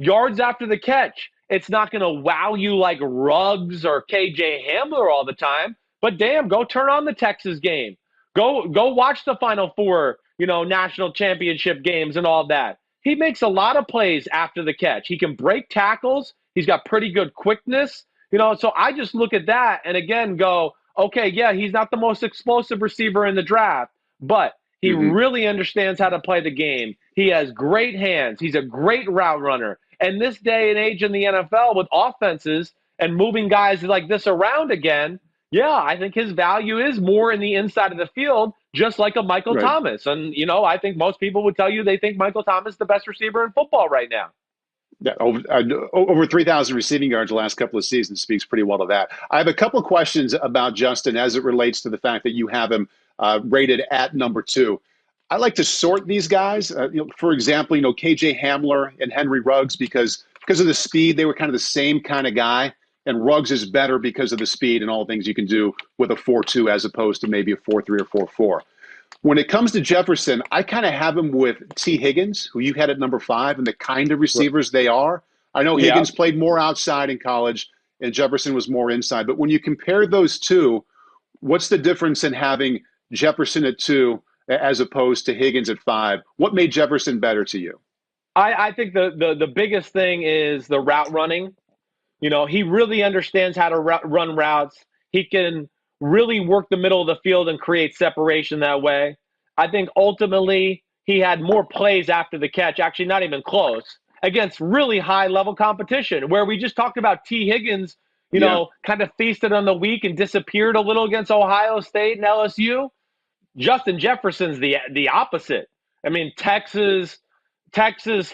Yards after the catch, it's not going to wow you like Ruggs or KJ Hamler all the time, but damn, go turn on the Texas game. Go watch the Final Four, national championship games and all that. He makes a lot of plays after the catch. He can break tackles. He's got pretty good quickness. So I just look at that and again go, okay, yeah, he's not the most explosive receiver in the draft, but he really understands how to play the game. He has great hands. He's a great route runner. And this day and age in the NFL with offenses and moving guys like this around again, yeah, I think his value is more in the inside of the field, just like a Michael Thomas. And, I think most people would tell you they think Michael Thomas is the best receiver in football right now. Yeah, over 3,000 receiving yards the last couple of seasons speaks pretty well to that. I have a couple of questions about Justin as it relates to the fact that you have him rated at number 2. I like to sort these guys. For example, KJ Hamler and Henry Ruggs because of the speed, they were kind of the same kind of guy. And Ruggs is better because of the speed and all the things you can do with a 4.2 as opposed to maybe a 4.3 or 4.4. When it comes to Jefferson, I kind of have him with T. Higgins, who you had at number 5, and the kind of receivers they are. I know Higgins played more outside in college, and Jefferson was more inside. But when you compare those two, what's the difference in having Jefferson at 2 as opposed to Higgins at 5? What made Jefferson better to you? I think the biggest thing is the route running. He really understands how to run routes. He can really work the middle of the field and create separation that way. I think ultimately he had more plays after the catch, actually not even close, against really high-level competition, where we just talked about T. Higgins, kind of feasted on the week and disappeared a little against Ohio State and LSU. Justin Jefferson's the opposite. I mean, Texas,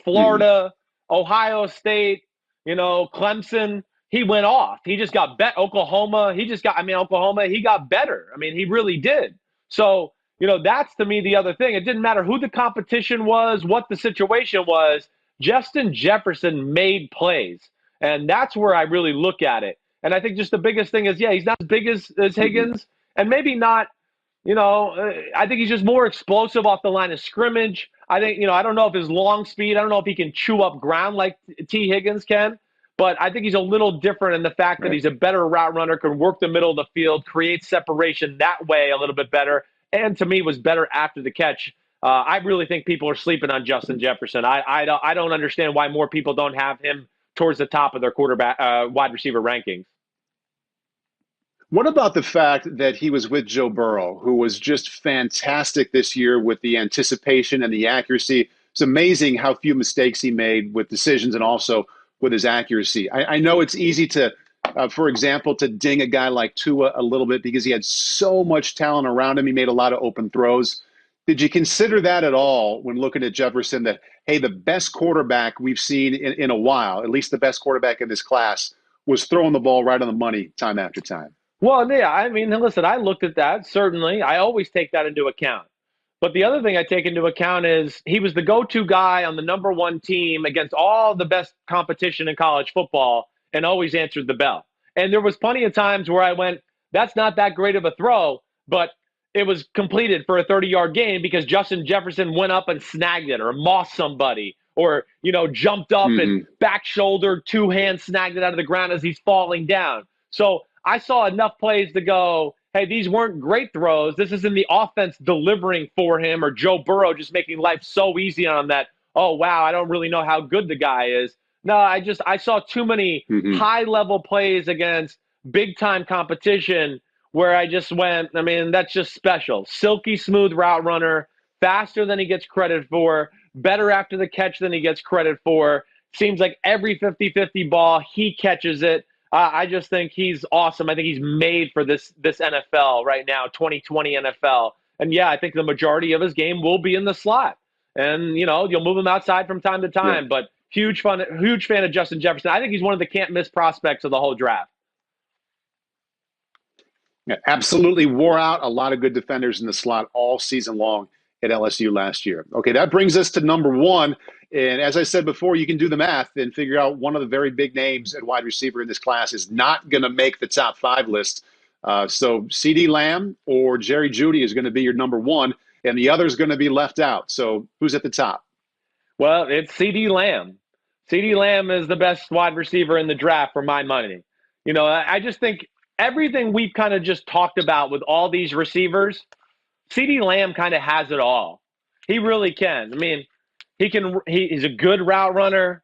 Florida, Ohio State, Clemson, he went off. He just got bet. Oklahoma, Oklahoma, he got better. I mean, he really did. So, that's to me the other thing. It didn't matter who the competition was, what the situation was. Justin Jefferson made plays. And that's where I really look at it. And I think just the biggest thing is, he's not as big as Higgins and maybe not, I think he's just more explosive off the line of scrimmage. I think, I don't know if his long speed, I don't know if he can chew up ground like T. Higgins can, but I think he's a little different in the fact that he's a better route runner, can work the middle of the field, create separation that way a little bit better, and to me was better after the catch. I really think people are sleeping on Justin Jefferson. I don't understand why more people don't have him towards the top of their quarterback wide receiver rankings. What about the fact that he was with Joe Burrow, who was just fantastic this year with the anticipation and the accuracy? It's amazing how few mistakes he made with decisions and also with his accuracy. I know it's easy to, for example, to ding a guy like Tua a little bit because he had so much talent around him. He made a lot of open throws. Did you consider that at all when looking at Jefferson that, hey, the best quarterback we've seen in a while, at least the best quarterback in this class, was throwing the ball right on the money time after time? Well, yeah, I mean, listen, I looked at that, certainly. I always take that into account. But the other thing I take into account is he was the go-to guy on the number 1 team against all the best competition in college football and always answered the bell. And there was plenty of times where I went, that's not that great of a throw, but it was completed for a 30-yard gain because Justin Jefferson went up and snagged it or mossed somebody or, jumped up and back shoulder, 2-hand snagged it out of the ground as he's falling down. So I saw enough plays to go, hey, these weren't great throws. This isn't the offense delivering for him or Joe Burrow just making life so easy on him that, oh, wow, I don't really know how good the guy is. No, I saw too many high-level plays against big-time competition where I just went, I mean, that's just special. Silky smooth route runner, faster than he gets credit for, better after the catch than he gets credit for. Seems like every 50-50 ball, he catches it. I just think he's awesome. I think he's made for this NFL right now, 2020 NFL. And yeah, I think the majority of his game will be in the slot. And, you'll move him outside from time to time. But huge fan of Justin Jefferson. I think he's one of the can't-miss prospects of the whole draft. Yeah, absolutely wore out a lot of good defenders in the slot all season long at LSU last year. Okay, that brings us to number 1. And as I said before, you can do the math and figure out one of the very big names at wide receiver in this class is not going to make the top 5 list. So CeeDee Lamb or Jerry Jeudy is going to be your number 1, and the other is going to be left out. So who's at the top? Well, it's CeeDee Lamb. CeeDee Lamb is the best wide receiver in the draft for my money. I just think everything we've kind of just talked about with all these receivers, CeeDee Lamb kind of has it all. He really can. I mean, he's a good route runner.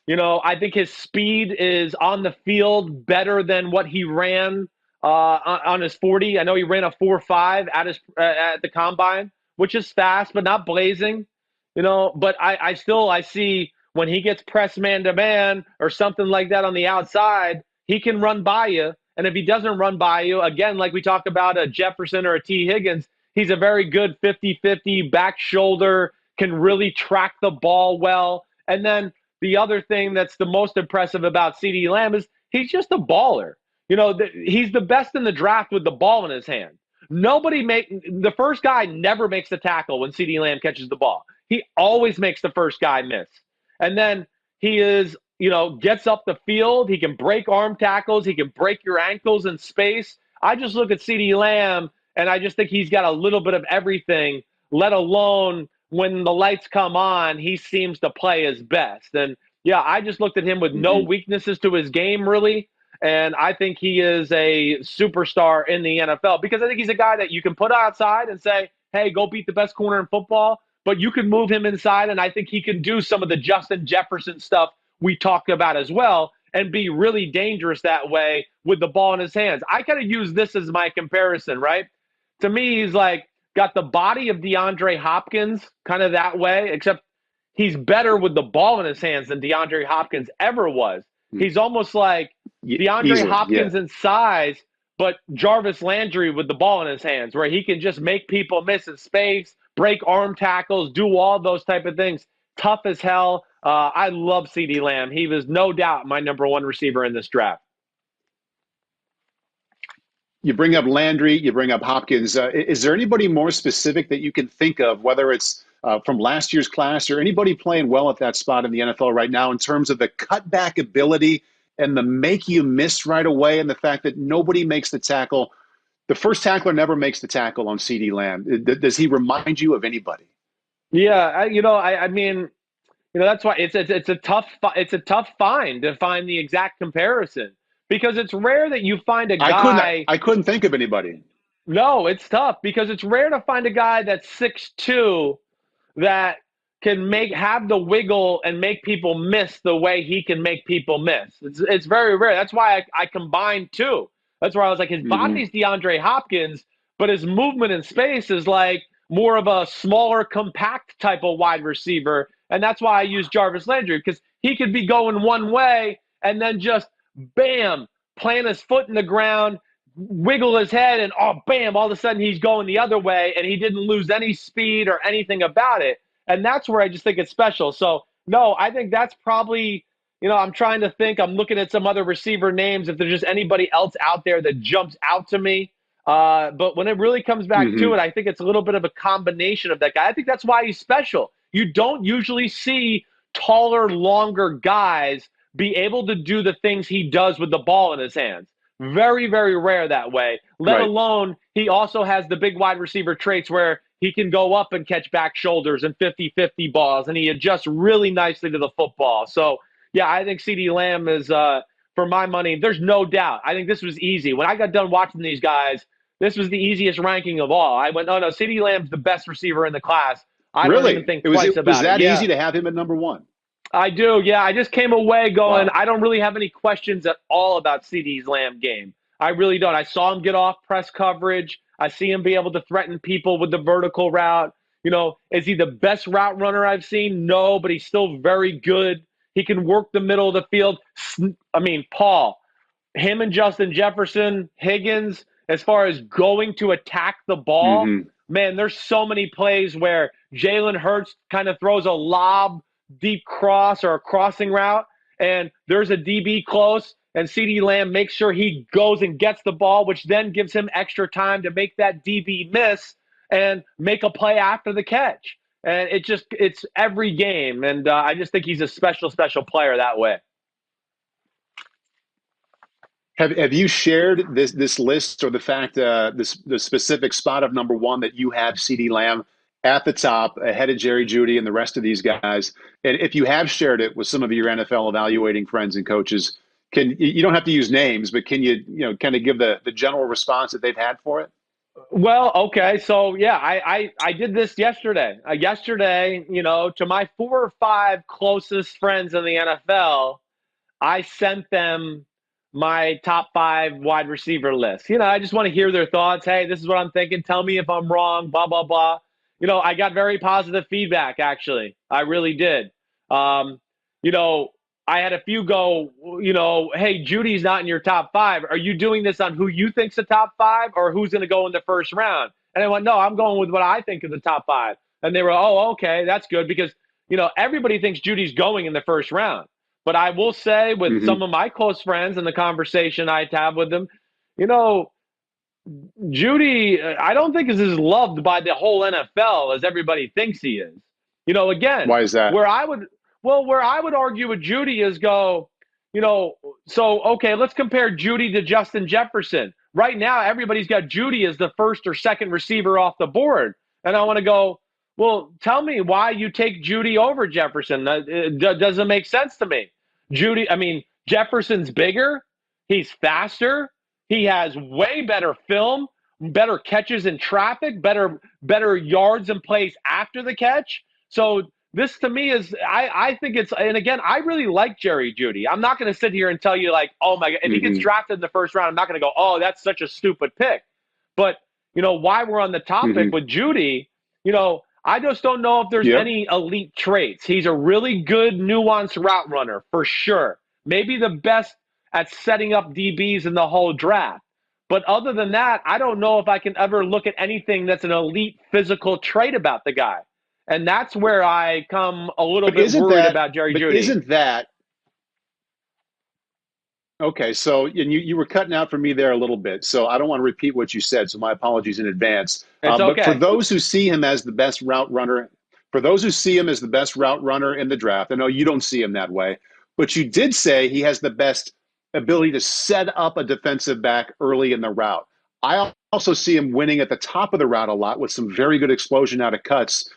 I think his speed is on the field better than what he ran on his 40. I know he ran a 4.5 at the combine, which is fast, but not blazing. But I see when he gets pressed man to man or something like that on the outside, he can run by you. And if he doesn't run by you, again, like we talked about a Jefferson or a T. Higgins, he's a very good 50-50 back shoulder, can really track the ball well. And then the other thing that's the most impressive about CeeDee Lamb is he's just a baller. He's the best in the draft with the ball in his hand. The first guy never makes the tackle when CeeDee Lamb catches the ball. He always makes the first guy miss. And then he gets up the field. He can break arm tackles. He can break your ankles in space. I just look at CeeDee Lamb, and I just think he's got a little bit of everything, let alone when the lights come on, he seems to play his best. And, yeah, I just looked at him with no weaknesses to his game, really. And I think he is a superstar in the NFL because I think he's a guy that you can put outside and say, hey, go beat the best corner in football. But you can move him inside, and I think he can do some of the Justin Jefferson stuff we talked about as well and be really dangerous that way with the ball in his hands. I kind of use this as my comparison, right? To me, he's like got the body of DeAndre Hopkins kind of that way, except he's better with the ball in his hands than DeAndre Hopkins ever was. He's almost like DeAndre Hopkins in size, but Jarvis Landry with the ball in his hands, where he can just make people miss in space, break arm tackles, do all those type of things. Tough as hell. I love CeeDee Lamb. He was no doubt my number 1 receiver in this draft. You bring up Landry, you bring up Hopkins. Is there anybody more specific that you can think of, whether it's from last year's class or anybody playing well at that spot in the NFL right now in terms of the cutback ability and the make you miss right away and the fact that nobody makes the tackle? The first tackler never makes the tackle on CeeDee Lamb. Does he remind you of anybody? Yeah, I mean, that's why it's a tough find to find the exact comparison because it's rare that you find a guy. I couldn't think of anybody. No, it's tough because it's rare to find a guy that's 6'2" that can have the wiggle and make people miss the way he can make people miss. It's very rare. That's why I combined 2. That's why I was like, his body's DeAndre Hopkins, but his movement in space is like more of a smaller, compact type of wide receiver. And that's why I use Jarvis Landry, because he could be going one way and then just, bam, plant his foot in the ground, wiggle his head, and, bam, all of a sudden he's going the other way, and he didn't lose any speed or anything about it. And that's where I just think it's special. So, no, I think that's probably – I'm trying to think. I'm looking at some other receiver names if there's just anybody else out there that jumps out to me. But when it really comes back to it, I think it's a little bit of a combination of that guy. I think that's why he's special. You don't usually see taller, longer guys be able to do the things he does with the ball in his hands. Very, very rare that way, let alone he also has the big wide receiver traits where he can go up and catch back shoulders and 50-50 balls, and he adjusts really nicely to the football. So, yeah, I think CeeDee Lamb is, for my money, there's no doubt. I think this was easy. When I got done watching these guys, this was the easiest ranking of all. I went, no, CeeDee Lamb's the best receiver in the class. I don't even think twice about it. Was that easy to have him at number 1? I do, yeah. I just came away going, I don't really have any questions at all about CeeDee Lamb game. I really don't. I saw him get off press coverage. I see him be able to threaten people with the vertical route. Is he the best route runner I've seen? No, but he's still very good. He can work the middle of the field. I mean, Paul, him and Justin Jefferson, Higgins, as far as going to attack the ball, Mm-hmm. man, there's so many plays where Jalen Hurts kind of throws a lob deep cross or a crossing route, and there's a DB close, and CeeDee Lamb makes sure he goes and gets the ball, which then gives him extra time to make that DB miss and make a play after the catch. And it's every game, and I just think he's a special player that way. Have you shared this list or the fact the specific spot of number one that you have CeeDee Lamb at the top ahead of Jerry Jeudy and the rest of these guys? And if you have shared it with some of your NFL evaluating friends and coaches, you don't have to use names, but can you kind of give the general response that they've had for it? Well, okay, so yeah, I did this yesterday. Yesterday, to my 4 or 5 closest friends in the NFL, I sent them my top 5 wide receiver list. I just want to hear their thoughts. Hey, this is what I'm thinking. Tell me if I'm wrong, blah, blah, blah. I got very positive feedback, actually. I really did. I had a few go, hey, Jeudy's not in your top 5. Are you doing this on who you think's the top 5 or who's going to go in the first round? And I went, no, I'm going with what I think is the top 5. And they were, oh, okay, that's good because, everybody thinks Jeudy's going in the first round. But I will say with some of my close friends and the conversation I have with them, Jeudy, I don't think is as loved by the whole NFL as everybody thinks he is. Again, why is that? Where I would argue with Jeudy is okay, let's compare Jeudy to Justin Jefferson. Right now, everybody's got Jeudy as the first or second receiver off the board. And I want to go, well, tell me why you take Jeudy over Jefferson. It doesn't make sense to me. Jefferson's bigger. He's faster. He has way better film, better catches in traffic, better yards and plays after the catch. So this to me is, I think it's, and again, I really like Jerry Jeudy. I'm not going to sit here and tell you like, oh my God, if he gets drafted in the first round, I'm not going to go, oh, that's such a stupid pick. But, why we're on the topic with Jeudy, I just don't know if there's any elite traits. He's a really good nuanced route runner for sure. Maybe the best at setting up DBs in the whole draft. But other than that, I don't know if I can ever look at anything that's an elite physical trait about the guy. And that's where I come a little bit worried about Jerry Jeudy. Isn't that okay? So you were cutting out for me there a little bit, so I don't want to repeat what you said. So my apologies in advance. It's okay. But for those who see him as the best route runner, in the draft, I know you don't see him that way, but you did say he has the best ability to set up a defensive back early in the route. I also see him winning at the top of the route a lot with some very good explosion out of cuts.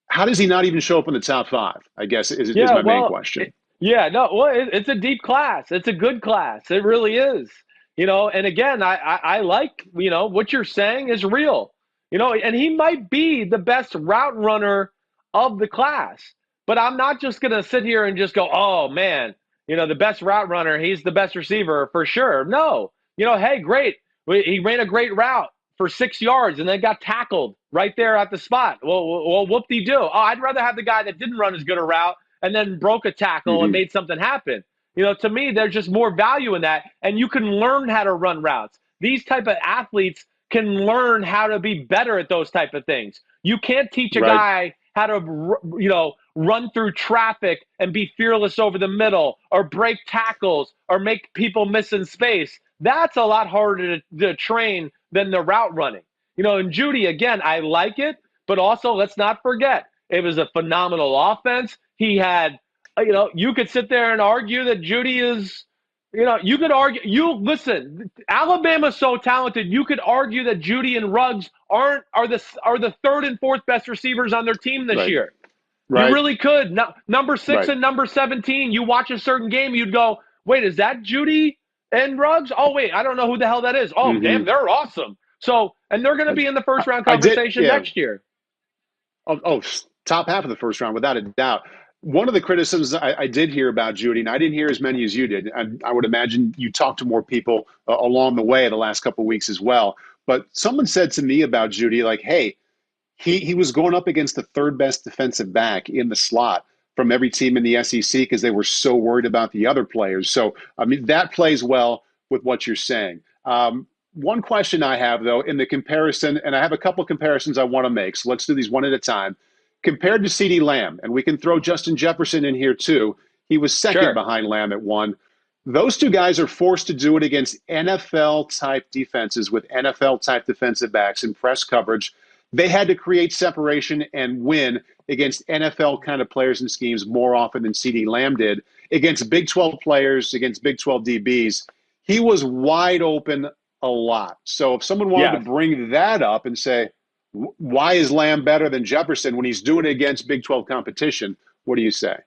How does he not even show up in the top 5, I guess, is my main question. It's a deep class. It's a good class. It really is. And again, I like, what you're saying is real. And he might be the best route runner of the class. But I'm not just going to sit here and just go, oh, man, the best route runner, he's the best receiver for sure. No. Hey, great. He ran a great route for 6 yards and then got tackled right there at the spot. Well, whoop-de-doo. Oh, I'd rather have the guy that didn't run as good a route and then broke a tackle and made something happen. To me, there's just more value in that, and you can learn how to run routes. These type of athletes can learn how to be better at those type of things. You can't teach a guy how to, run through traffic and be fearless over the middle or break tackles or make people miss in space. That's a lot harder to train than the route running. And Jeudy, again, I like it, but also let's not forget, it was a phenomenal offense. He had, you could sit there and argue that Jeudy is, you could argue, listen, Alabama's so talented, you could argue that Jeudy and Ruggs are the third and fourth best receivers on their team this year. You really could. No, number 6 and number 17, you watch a certain game, you'd go, wait, is that Jeudy and Ruggs? Oh, wait, I don't know who the hell that is. Oh, damn, they're awesome. So, and they're going to be in the first round conversation next year. Oh, top half of the first round, without a doubt. One of the criticisms I did hear about Jeudy, and I didn't hear as many as you did. I would imagine you talked to more people along the way the last couple of weeks as well. But someone said to me about Jeudy, like, hey, he was going up against the third best defensive back in the slot from every team in the SEC because they were so worried about the other players. So, that plays well with what you're saying. one question I have, though, in the comparison, and I have a couple comparisons I want to make, so let's do these one at a time. Compared to CeeDee Lamb, and we can throw Justin Jefferson in here too. He was second behind Lamb at 1. Those two guys are forced to do it against NFL-type defenses with NFL-type defensive backs in press coverage. They had to create separation and win against NFL kind of players and schemes more often than CeeDee Lamb did. Against Big 12 players, against Big 12 DBs, he was wide open a lot. So if someone wanted to bring that up and say, why is Lamb better than Jefferson when he's doing it against Big 12 competition, what do you say?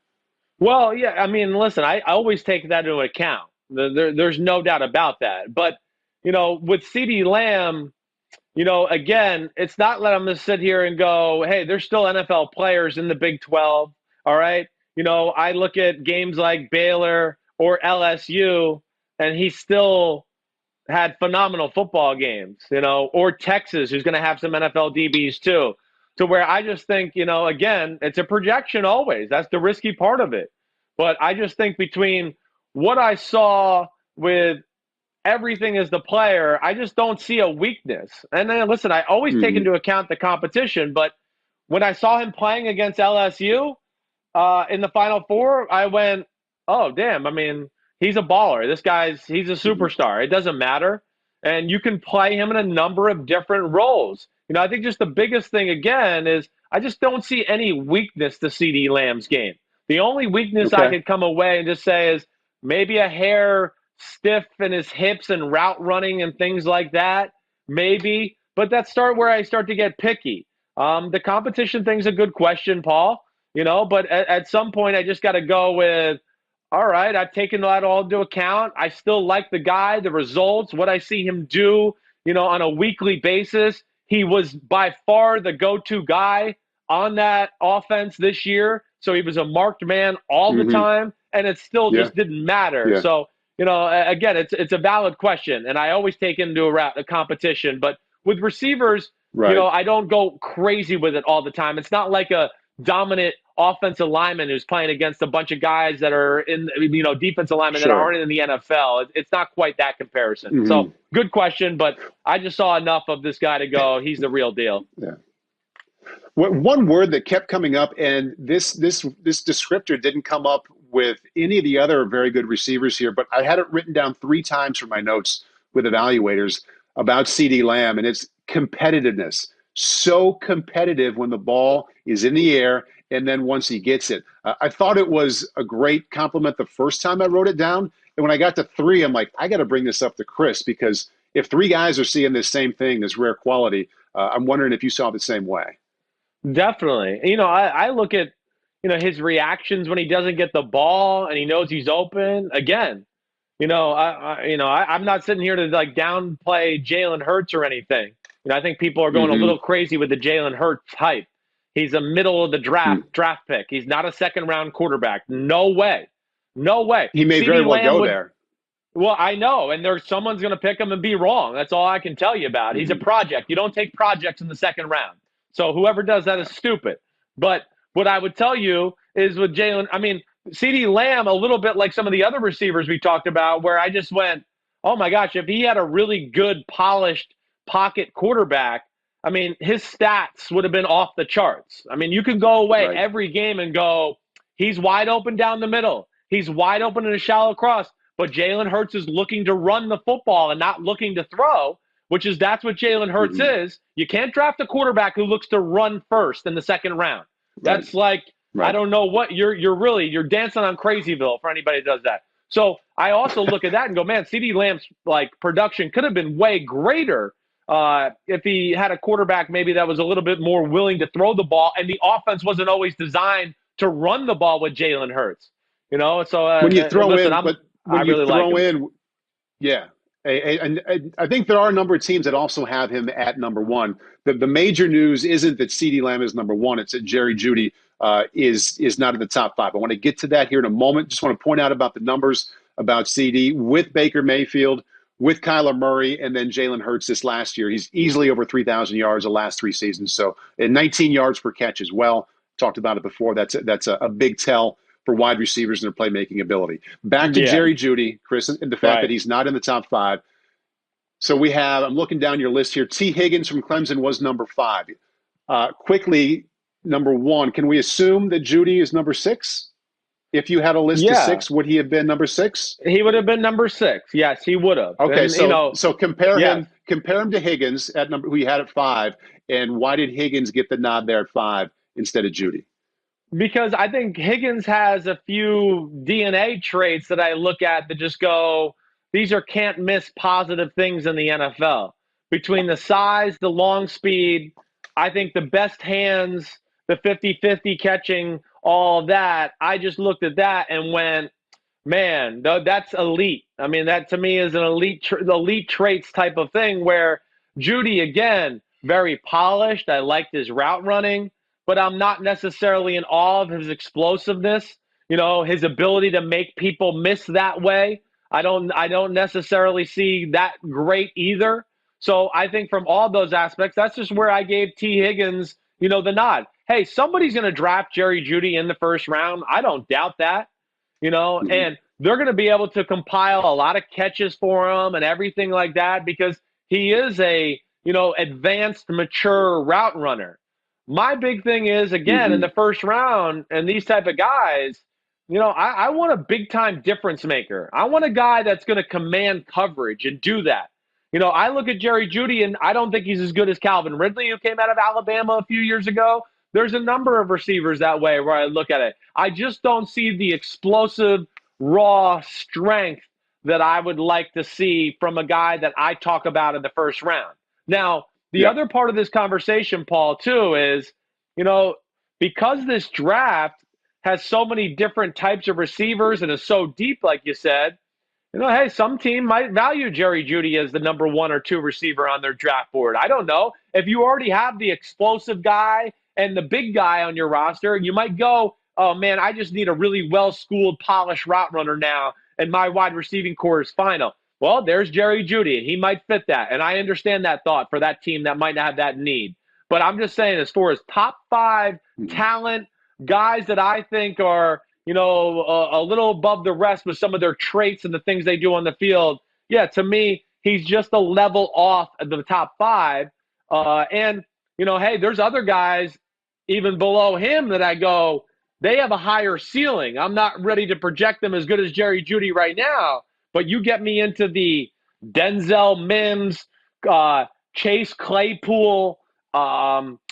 Well, yeah, I mean, listen, I always take that into account. There's no doubt about that. But, with CeeDee Lamb, again, it's not let them sit here and go, hey, there's still NFL players in the Big 12, all right? I look at games like Baylor or LSU, and he still had phenomenal football games, or Texas, who's going to have some NFL DBs too, to where I just think, again, it's a projection always. That's the risky part of it. But I just think between what I saw with everything as the player, I just don't see a weakness. And then, listen, I always take into account the competition, but when I saw him playing against LSU in the Final Four, I went, oh, damn, I mean, he's a baller. He's a superstar. It doesn't matter. And you can play him in a number of different roles. I think just the biggest thing, again, is I just don't see any weakness to CeeDee Lamb's game. The only weakness I could come away and just say is maybe a hair stiff in his hips and route running and things like that, maybe. But that's where I start to get picky. The competition thing's a good question, Paul, but at some point I just got to go with, all right, I've taken that all into account. I still like the guy, the results, what I see him do, on a weekly basis. He was by far the go-to guy on that offense this year. So he was a marked man all the time, and it still just didn't matter. Yeah. So, again, it's a valid question, and I always take into a competition. But with receivers, I don't go crazy with it all the time. It's not like a dominant offensive lineman who's playing against a bunch of guys that are in, defensive linemen that aren't in the NFL. It's not quite that comparison. So good question, but I just saw enough of this guy to go, he's the real deal. Yeah. One word that kept coming up, and this descriptor didn't come up with any of the other very good receivers here, but I had it written down 3 times for my notes with evaluators about CeeDee Lamb, and it's competitiveness. So competitive when the ball is in the air and then once he gets it. I thought it was a great compliment the first time I wrote it down. And when I got to 3, I'm like, I got to bring this up to Chris, because if 3 guys are seeing this same thing, this rare quality, I'm wondering if you saw it the same way. Definitely. I look at, his reactions when he doesn't get the ball and he knows he's open. Again, I'm not sitting here to downplay Jalen Hurts or anything. I think people are going a little crazy with the Jalen Hurts hype. He's a middle of the draft pick. He's not a second-round quarterback. No way. No way. He may very well go there. Well, I know, and someone's going to pick him and be wrong. That's all I can tell you about. He's a project. You don't take projects in the second round. So whoever does that is stupid. But what I would tell you is with Jalen, CeeDee Lamb, a little bit like some of the other receivers we talked about, where I just went, oh my gosh, if he had a really good, polished pocket quarterback, his stats would have been off the charts. You can go away every game and go, he's wide open down the middle. He's wide open in a shallow cross. But Jalen Hurts is looking to run the football and not looking to throw, that's what Jalen Hurts is. You can't draft a quarterback who looks to run first in the second round. That's I don't know what you're dancing on Crazyville for anybody that does that. So I also look at that and go, man, CeeDee Lamb's production could have been way greater if he had a quarterback maybe that was a little bit more willing to throw the ball, and the offense wasn't always designed to run the ball with Jalen Hurts. So when you throw listen, in, but when you throw in, and I think there are a number of teams that also have him at number 1. The major news isn't that CeeDee Lamb is number 1; it's that Jerry Jeudy is not in the top 5. I want to get to that here in a moment. Just want to point out about the numbers about CeeDee with Baker Mayfield, with Kyler Murray, and then Jalen Hurts this last year. He's easily over 3,000 yards the last 3 seasons. So, and 19 yards per catch as well. Talked about it before. That's a big tell for wide receivers and their playmaking ability. Back to Jerry Jeudy, Chris, and the fact that he's not in the top 5. So we have, I'm looking down your list here. T. Higgins from Clemson was number 5. Quickly, number 1, can we assume that Jeudy is number 6? If you had a list of Yeah, 6, would he have been number 6? he would have been number 6. Yes, he would have. Okay, And, so compare yes. him to Higgins at number who you had at 5, and why did Higgins get the nod there at 5 instead of Jeudy? Because I think Higgins has a few DNA traits that I look at that just go, these are can't miss positive things in the NFL. Between the size, the long speed, I think the best hands, the 50-50 catching, all of that. I just looked at that and went, man, that's elite. I mean, that to me is an elite traits type of thing where Jeudy, again, very polished. I liked his route running, but I'm not necessarily in awe of his explosiveness, his ability to make people miss that way. I don't necessarily see that great either. So I think from all those aspects, that's just where I gave T. Higgins, the nod. Hey, somebody's going to draft Jerry Jeudy in the first round. I don't doubt that. And they're going to be able to compile a lot of catches for him and everything like that because he is a, advanced, mature route runner. My big thing is, again, in the first round and these type of guys, I want a big-time difference maker. I want a guy that's going to command coverage and do that. I look at Jerry Jeudy, and I don't think he's as good as Calvin Ridley, who came out of Alabama a few years ago. There's a number of receivers that way where I look at it. I just don't see the explosive, raw strength that I would like to see from a guy that I talk about in the first round. Now, the other part of this conversation, Paul, too, is, because this draft has so many different types of receivers and is so deep, like you said, hey, some team might value Jerry Jeudy as the number 1 or 2 receiver on their draft board. I don't know. If you already have the explosive guy and the big guy on your roster, you might go, oh, man, I just need a really well-schooled, polished route runner now, and my wide receiving core is final. Well, there's Jerry Jeudy. He might fit that, and I understand that thought for that team that might not have that need. But I'm just saying, as far as top 5 talent, guys that I think are, a little above the rest with some of their traits and the things they do on the field, yeah, to me, he's just a level off of the top 5. And, hey, there's other guys even below him that I go, they have a higher ceiling. I'm not ready to project them as good as Jerry Jeudy right now, but you get me into the Denzel Mims, Chase Claypool,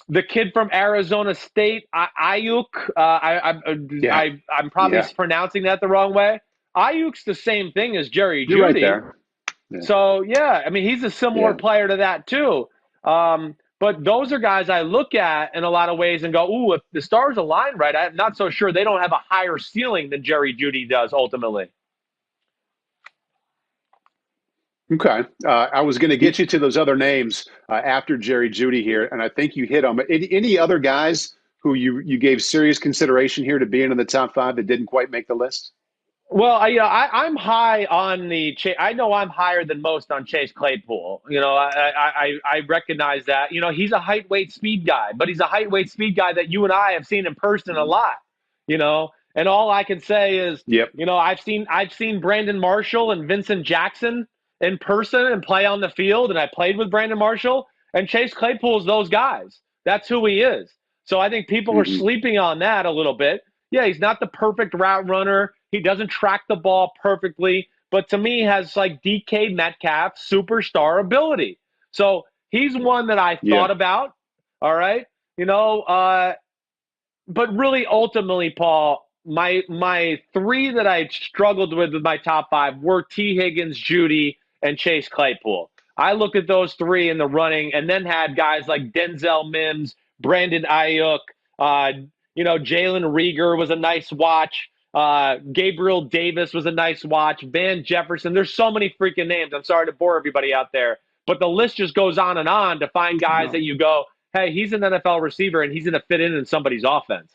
the kid from Arizona State, Aiyuk. I'm probably pronouncing that the wrong way. Aiyuk's the same thing as Jerry Jeudy. You're right there. Yeah. So, I mean, he's a similar player to that too. But those are guys I look at in a lot of ways and go, ooh, if the stars align right, I'm not so sure they don't have a higher ceiling than Jerry Jeudy does ultimately. Okay. I was going to get you to those other names after Jerry Jeudy here, and I think you hit them. Any other guys who you gave serious consideration here to being in the top 5 that didn't quite make the list? Well, I'm high on I know I'm higher than most on Chase Claypool. I recognize that. He's a height, weight, speed guy, but he's a height, weight, speed guy that you and I have seen in person a lot. And all I can say is, I've seen Brandon Marshall and Vincent Jackson in person and play on the field, and I played with Brandon Marshall, and Chase Claypool is those guys. That's who he is. So I think people are sleeping on that a little bit. Yeah, he's not the perfect route runner. He doesn't track the ball perfectly, but to me has like DK Metcalf superstar ability. So he's one that I thought about. All right. But really ultimately, Paul, my 3 that I struggled with my top 5 were T. Higgins, Jeudy, and Chase Claypool. I looked at those 3 in the running and then had guys like Denzel Mims, Brandon Aiyuk, Jalen Reagor was a nice watch. Gabriel Davis was a nice watch. Van Jefferson. There's so many freaking names. I'm sorry to bore everybody out there, but the list just goes on and on to find guys that you go, hey, he's an NFL receiver and he's going to fit in somebody's offense.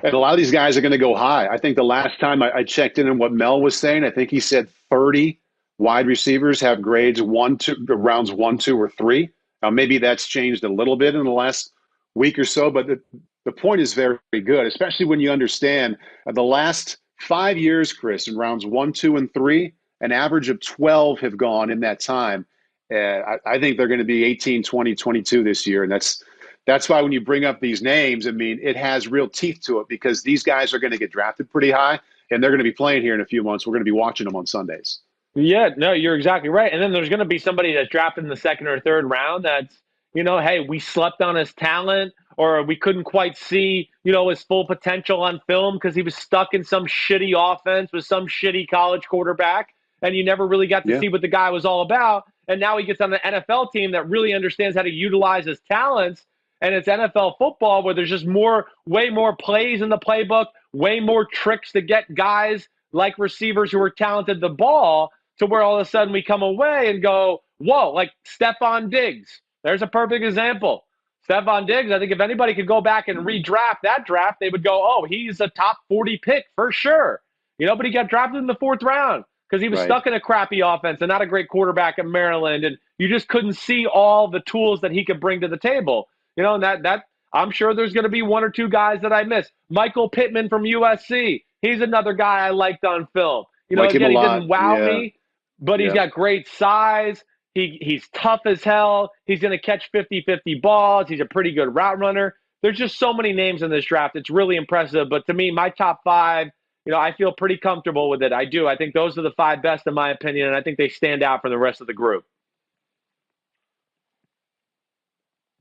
And a lot of these guys are going to go high. I think the last time I checked in on what Mel was saying, I think he said 30 wide receivers have grades rounds 1, 2, or 3. Now, maybe that's changed a little bit in the last week or so, but the point is very, very good, especially when you understand the last 5 years, Chris, in rounds 1, 2, and 3, an average of 12 have gone in that time. I think they're going to be 18, 20, 22 this year. And that's why when you bring up these names, I mean, it has real teeth to it because these guys are going to get drafted pretty high, and they're going to be playing here in a few months. We're going to be watching them on Sundays. Yeah, no, you're exactly right. And then there's going to be somebody that's drafted in the second or third round that's, hey, we slept on his talent, or we couldn't quite see, his full potential on film because he was stuck in some shitty offense with some shitty college quarterback, and you never really got to see what the guy was all about. And now he gets on an NFL team that really understands how to utilize his talents, and it's NFL football where there's just way more plays in the playbook, way more tricks to get guys like receivers who are talented the ball, to where all of a sudden we come away and go, whoa, like Stephon Diggs. There's a perfect example. Stephon Diggs, I think if anybody could go back and redraft that draft, they would go, oh, he's a top 40 pick for sure. But he got drafted in the 4th round because he was stuck in a crappy offense and not a great quarterback at Maryland, and you just couldn't see all the tools that he could bring to the table. And that I'm sure there's going to be one or two guys that I miss. Michael Pittman from USC. He's another guy I liked on film. Again, he didn't wow me, but he's got great size. He's tough as hell. He's going to catch 50-50 balls. He's a pretty good route runner. There's just so many names in this draft. It's really impressive. But to me, my top 5, I feel pretty comfortable with it. I do. I think those are the 5 best in my opinion, and I think they stand out from the rest of the group.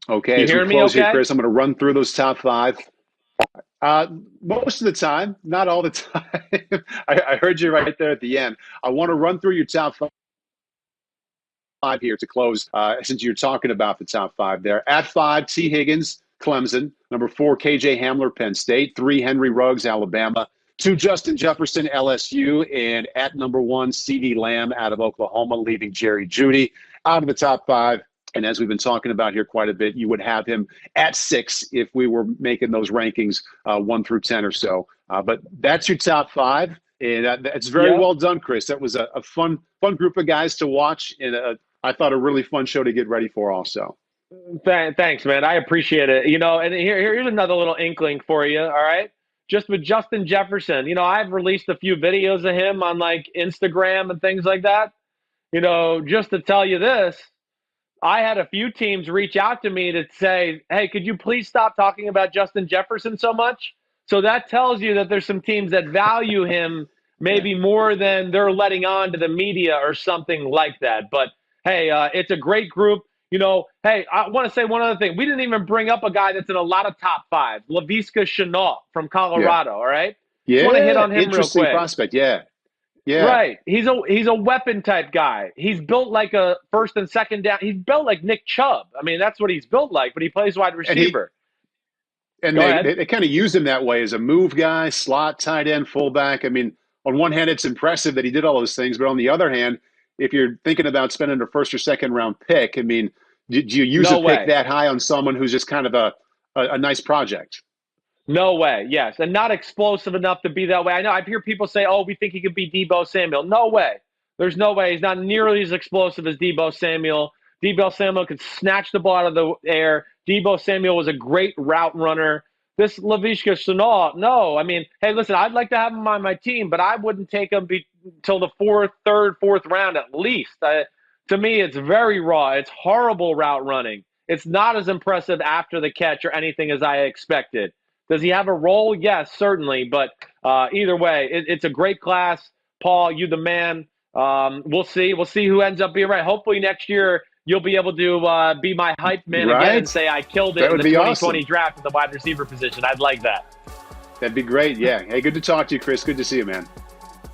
Okay, as we close here, Chris, I'm going to run through those top 5. Most of the time, not all the time. I heard you right there at the end. I want to run through your top 5 here to close, since you're talking about the top 5 there. At 5, T. Higgins, Clemson. Number 4, KJ Hamler, Penn State. 3, Henry Ruggs, Alabama. 2, Justin Jefferson, LSU. And at number 1, CeeDee Lamb out of Oklahoma, leaving Jerry Jeudy out of the top 5. And as we've been talking about here quite a bit, you would have him at 6 if we were making those rankings 1 through 10 or so. But that's your top 5. And that's very well done, Chris. That was a fun group of guys to watch, and I thought a really fun show to get ready for also. Thanks, man. I appreciate it. And here's another little inkling for you, all right? Just with Justin Jefferson, I've released a few videos of him on, like, Instagram and things like that. Just to tell you this, I had a few teams reach out to me to say, hey, could you please stop talking about Justin Jefferson so much? So that tells you that there's some teams that value him maybe more than they're letting on to the media or something like that. But, hey, it's a great group. Hey, I want to say one other thing. We didn't even bring up a guy that's in a lot of top 5, Laviska Shenault from Colorado, all right? Yeah, just want to hit on him interesting real quick. Prospect, yeah. Right. He's a weapon type guy. He's built like a first and second down. He's built like Nick Chubb. I mean, that's what he's built like, but he plays wide receiver. And they kind of use him that way as a move guy, slot, tight end, fullback. I mean, on one hand, it's impressive that he did all those things, but on the other hand, if you're thinking about spending a first or second round pick, I mean, do you use a pick that high on someone who's just kind of a nice project? No way, yes. And not explosive enough to be that way. I know I hear people say, oh, we think he could be Deebo Samuel. No way. There's no way. He's not nearly as explosive as Deebo Samuel. Deebo Samuel could snatch the ball out of the air. Deebo Samuel was a great route runner. This Laviska Shenault, no. I mean, hey, listen, I'd like to have him on my team, but I wouldn't take him until the third, fourth round at least. To me, it's very raw. It's horrible route running. It's not as impressive after the catch or anything as I expected. Does he have a role? Yes, certainly. But either way, it's a great class. Paul, you the man. We'll see. We'll see who ends up being right. Hopefully next year you'll be able to be my hype man again and say I killed it in the 2020 draft at the wide receiver position. I'd like that. That'd be great. Yeah. Hey, good to talk to you, Chris. Good to see you, man.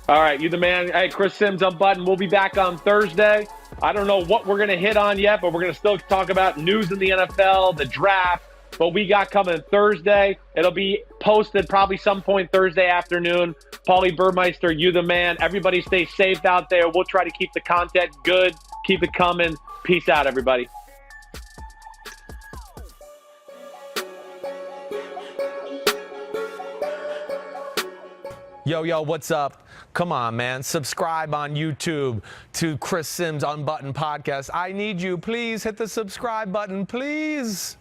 All right, you the man. Hey, Chris Simms Unbuttoned. We'll be back on Thursday. I don't know what we're going to hit on yet, but we're going to still talk about news in the NFL, the draft. But we got coming Thursday. It'll be posted probably some point Thursday afternoon. Paulie Burmeister, you the man. Everybody stay safe out there. We'll try to keep the content good. Keep it coming. Peace out, everybody. Yo, what's up? Come on, man. Subscribe on YouTube to Chris Simms Unbuttoned Podcast. I need you. Please hit the subscribe button, please.